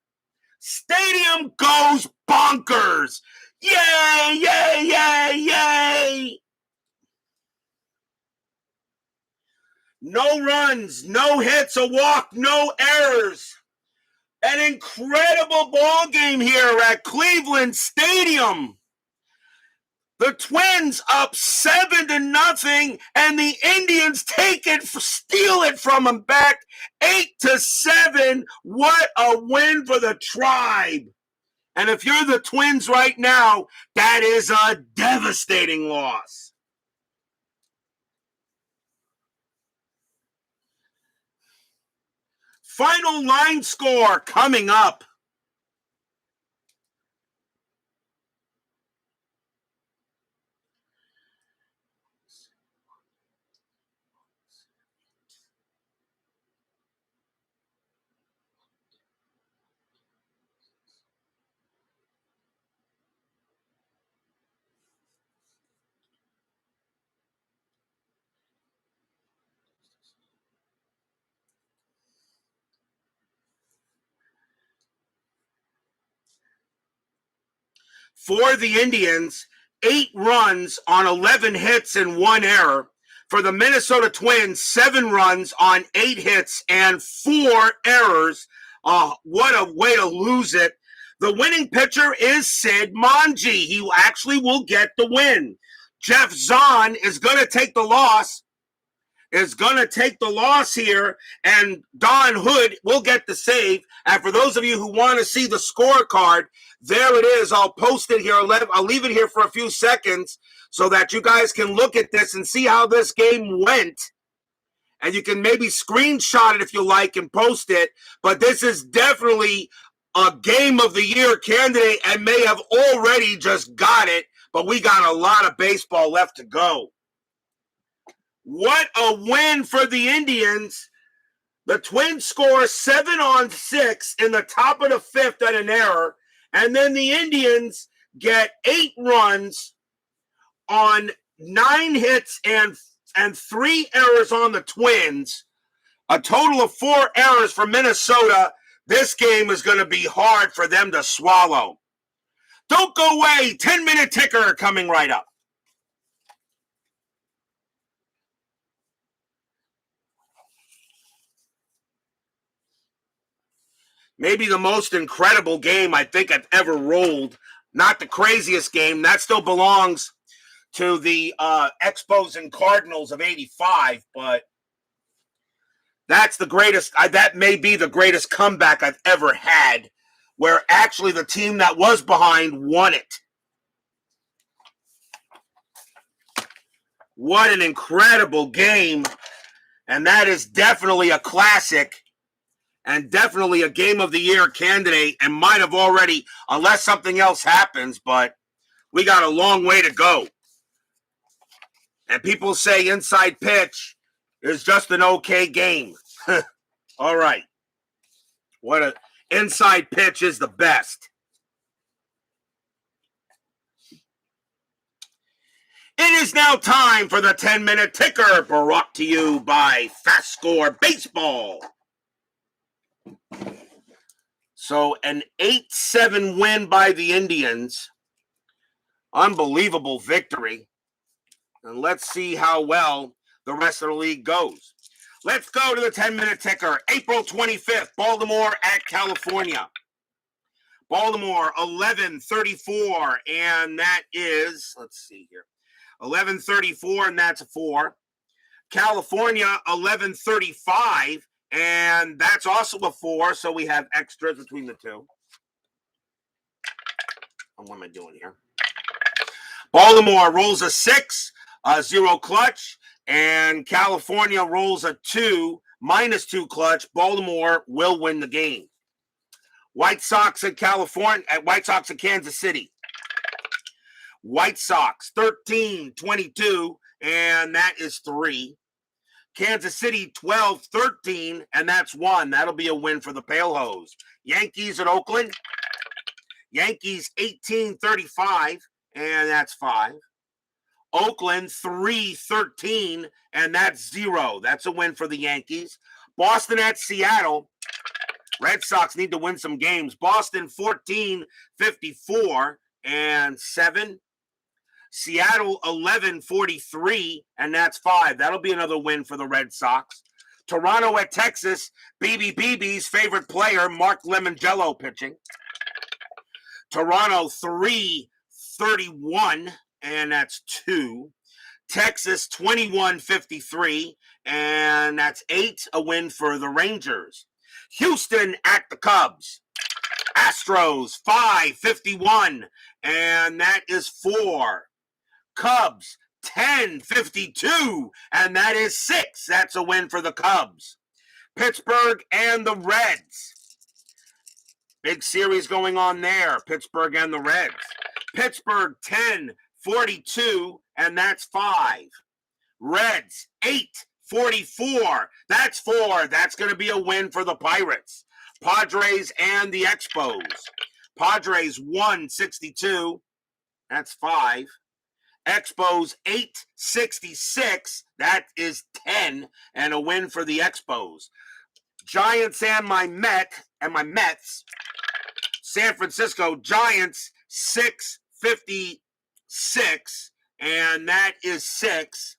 Stadium goes bonkers. Yay, yay, yay, yay. No runs, no hits, a walk, no errors. An incredible ball game here at Cleveland Stadium. The Twins up 7-0, and the Indians steal it from them back 8-7. What a win for the Tribe. And if you're the Twins right now, that is a devastating loss. Final line score coming up. For the Indians, 8 runs on 11 hits and 1 error. For the Minnesota Twins, 7 runs on 8 hits and 4 errors. What a way to lose it. The winning pitcher is Sid Manji. He actually will get the win. Jeff Zahn is going to take the loss. Here, and Don Hood will get the save. And for those of you who want to see the scorecard, there it is. I'll post it here. I'll leave it here for a few seconds so that you guys can look at this and see how this game went. And you can maybe screenshot it if you like and post it. But this is definitely a Game of the Year candidate and may have already just got it. But we got a lot of baseball left to go. What a win for the Indians. The Twins score 7 on 6 in the top of the 5th at an error. And then the Indians get 8 runs on 9 hits and 3 errors on the Twins. A total of 4 errors for Minnesota. This game is going to be hard for them to swallow. Don't go away. 10-minute ticker coming right up. Maybe the most incredible game I think I've ever rolled. Not the craziest game. That still belongs to the Expos and Cardinals of '85, but that's the greatest. That may be the greatest comeback I've ever had, where actually the team that was behind won it. What an incredible game. And that is definitely a classic. And definitely a Game of the Year candidate, and might have already, unless something else happens, but we got a long way to go. And people say Inside Pitch is just an okay game. All right. Inside Pitch is the best. It is now time for the 10-minute ticker, brought to you by FastScore Baseball. So an 8-7 win by the Indians. Unbelievable victory. And let's see how well the rest of the league goes. Let's go to the 10-minute ticker. April 25th, Baltimore at California. Baltimore 11-34, and that is, let's see here, 11-34, and that's a 4. California 11-35. And that's also a 4, so we have extras between the two. What am I doing here? Baltimore rolls a 6, 0 clutch, and California rolls a 2, -2 clutch. Baltimore will win the game. White Sox at Kansas City. White Sox 13-22, and that is 3. Kansas City 12-13, and that's 1. That'll be a win for the Palehose. Yankees at Oakland. Yankees 18-35, and that's 5. Oakland 3-13, and that's 0. That's a win for the Yankees. Boston at Seattle. Red Sox need to win some games. Boston 14-54, and 7. Seattle 11-43, and that's 5. That'll be another win for the Red Sox. Toronto at Texas, BB's favorite player, Mark Lemongello, pitching. Toronto 3-31, and that's 2. Texas 21-53, and that's 8. A win for the Rangers. Houston at the Cubs. Astros 5-51, and that is 4. Cubs 10-52, and that is 6. That's a win for the Cubs. Pittsburgh and the Reds. Big series going on there, Pittsburgh and the Reds. Pittsburgh 10-42, and that's 5. Reds 8-44, that's 4. That's going to be a win for the Pirates. Padres and the Expos. Padres 162, that's 5. Expos 866, that is 10, and a win for the Expos. Giants and my Mets. San Francisco Giants 56, and that is 6.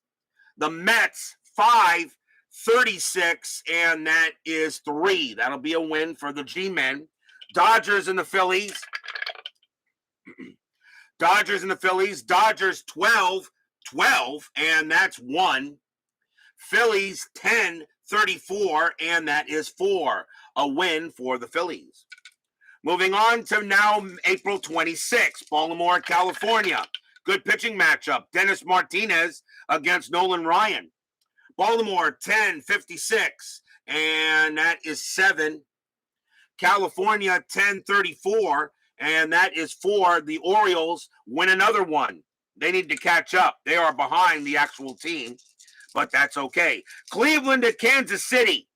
The Mets, 536, and that is 3. That'll be a win for the G-Men. Dodgers and the Phillies. Dodgers 12, and that's 1. Phillies 10-34, and that is 4. A win for the Phillies. Moving on to now April 26th, Baltimore, California. Good pitching matchup. Dennis Martinez against Nolan Ryan. Baltimore 10-56, and that is 7. California 10-34, and that is 4. The Orioles win another one. They need to catch up. They are behind the actual team, but that's okay. Cleveland at Kansas City.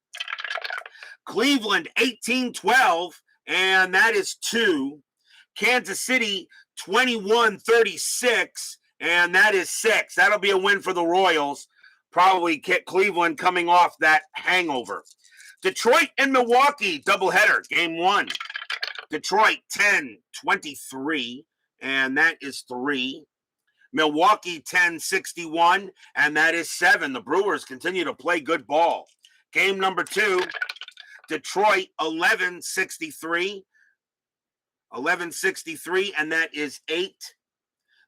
Cleveland 18-12, and that is 2. Kansas City 21-36, and that is 6. That'll be a win for the Royals. Probably get Cleveland coming off that hangover. Detroit and Milwaukee doubleheader, game 1. Detroit 10-23, and that is 3. Milwaukee 10-61, and that is 7. The Brewers continue to play good ball. Game number 2, Detroit 11-63, and that is 8.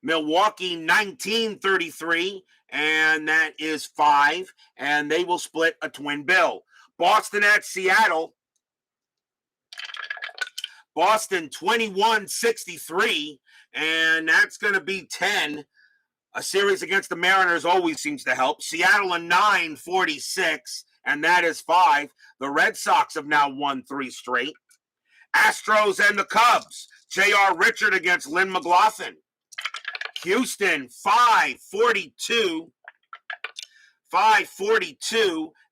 Milwaukee 19-33, and that is 5. And they will split a twin bill. Boston at Seattle. Boston 21-63, and that's going to be 10. A series against the Mariners always seems to help. Seattle a 9-46, and that is 5. The Red Sox have now won 3 straight. Astros and the Cubs. J.R. Richard against Lynn McLaughlin. Houston 5-42,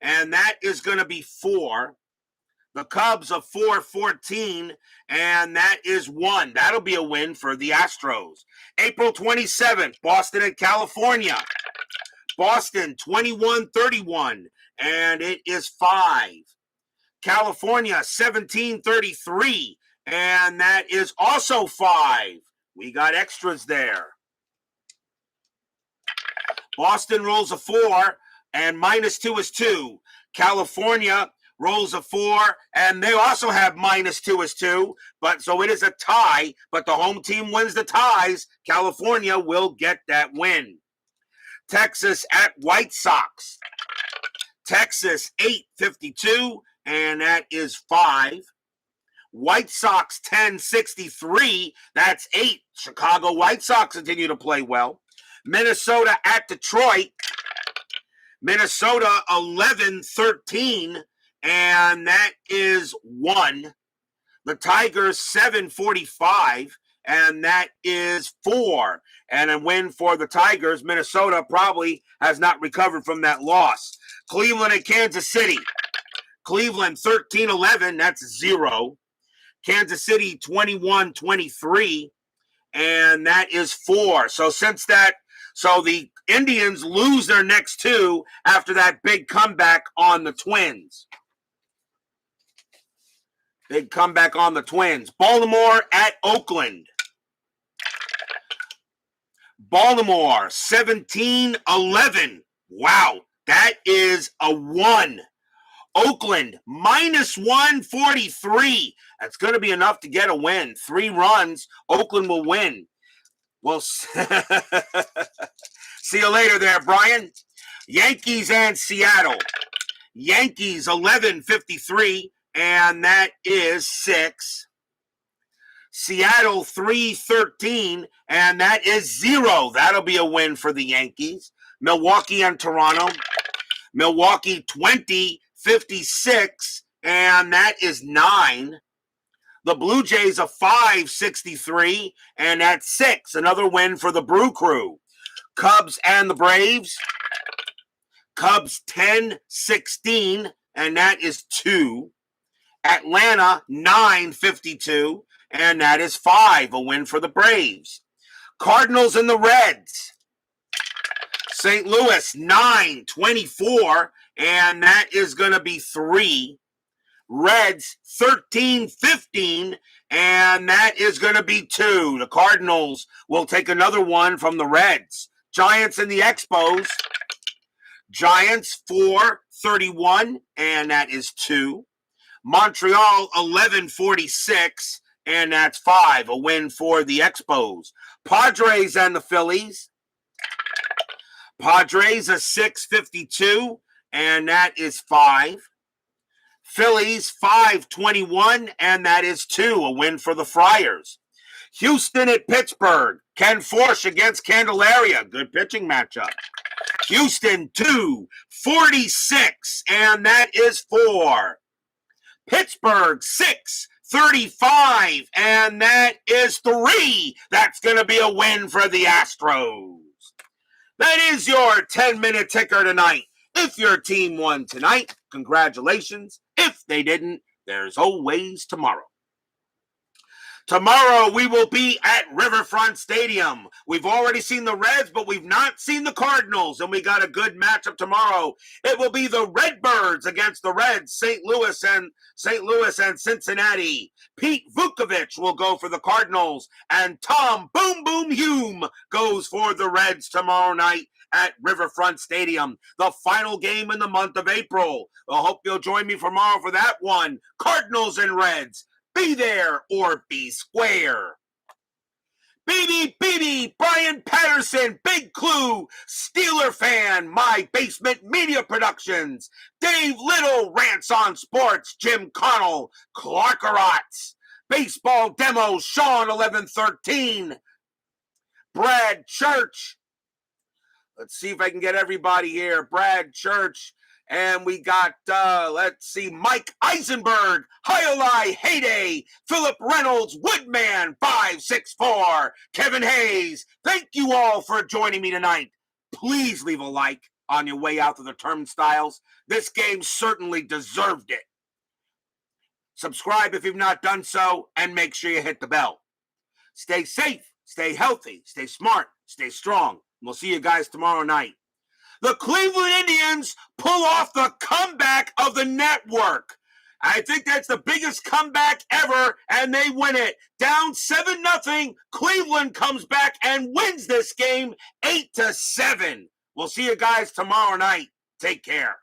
and that is going to be 4. The Cubs a 4-14, and that is 1. That'll be a win for the Astros. April 27th, Boston and California. Boston 21-31, and it is 5. California 17-33, and that is also 5. We got extras there. Boston rolls a 4, and -2 is 2. California rolls a 4, and they also have -2 is 2. But so it is a tie, but the home team wins the ties. California will get that win. Texas at White Sox. Texas 8-52, and that is 5. White Sox 10-63, that's 8. Chicago White Sox continue to play well. Minnesota at Detroit. Minnesota 11-13, and that is 1. The Tigers 7-45, and that is 4. And a win for the Tigers. Minnesota probably has not recovered from that loss. Cleveland and Kansas City. Cleveland 13-11, that's 0. Kansas City 21-23, and that is 4. So the Indians lose their next 2 after that big comeback on the Twins. Big comeback on the Twins. Baltimore at Oakland. Baltimore 17-11. Wow, that is a 1. Oakland -143. That's going to be enough to get a win. 3 runs, Oakland will win. Well, see you later there, Brian. Yankees and Seattle. Yankees 11-53, and that is 6. Seattle 3-13, and that is 0. That'll be a win for the Yankees. Milwaukee and Toronto. Milwaukee 20-56, and that is 9. The Blue Jays are 5-63, and that's 6. Another win for the Brew Crew. Cubs and the Braves. Cubs 10-16, and that is 2. Atlanta 9-52, and that is 5. A win for the Braves. Cardinals and the Reds. St. Louis 9-24, and that is going to be 3. Reds 13-15, and that is going to be 2. The Cardinals will take another one from the Reds. Giants and the Expos. Giants 4-31, and that is 2. Montreal 11-46, and that's 5. A win for the Expos. Padres and the Phillies. Padres a 6-52, and that is 5. Phillies 5-21, and that is 2. A win for the Friars. Houston at Pittsburgh. Ken Forsch against Candelaria. Good pitching matchup. Houston 2-46, and that is 4. Pittsburgh 6-35, and that is 3. That's going to be a win for the Astros. That is your 10-minute ticker tonight. If your team won tonight, congratulations. If they didn't, there's always tomorrow. Tomorrow, we will be at Riverfront Stadium. We've already seen the Reds, but we've not seen the Cardinals, and we got a good matchup tomorrow. It will be the Redbirds against the Reds, St. Louis and Cincinnati. Pete Vukovich will go for the Cardinals, and Tom Boom Boom Hume goes for the Reds tomorrow night at Riverfront Stadium, the final game in the month of April. I hope you'll join me tomorrow for that one. Cardinals and Reds. Be there or be square. BB, Brian Patterson, Big Clue, Steeler Fan, My Basement Media Productions, Dave Little, Rants on Sports, Jim Connell, Clarkerotts, Baseball Demo, Sean 1113, Brad Church. Let's see if I can get everybody here. Brad Church. And we got, Mike Eisenberg, Highlight Heyday, Philip Reynolds, Woodman, 564, Kevin Hayes. Thank you all for joining me tonight. Please leave a like on your way out to the turnstiles. This game certainly deserved it. Subscribe if you've not done so, and make sure you hit the bell. Stay safe, stay healthy, stay smart, stay strong. We'll see you guys tomorrow night. The Cleveland Indians pull off the comeback of the network. I think that's the biggest comeback ever, and they win it. Down 7-0, Cleveland comes back and wins this game 8-7. We'll see you guys tomorrow night. Take care.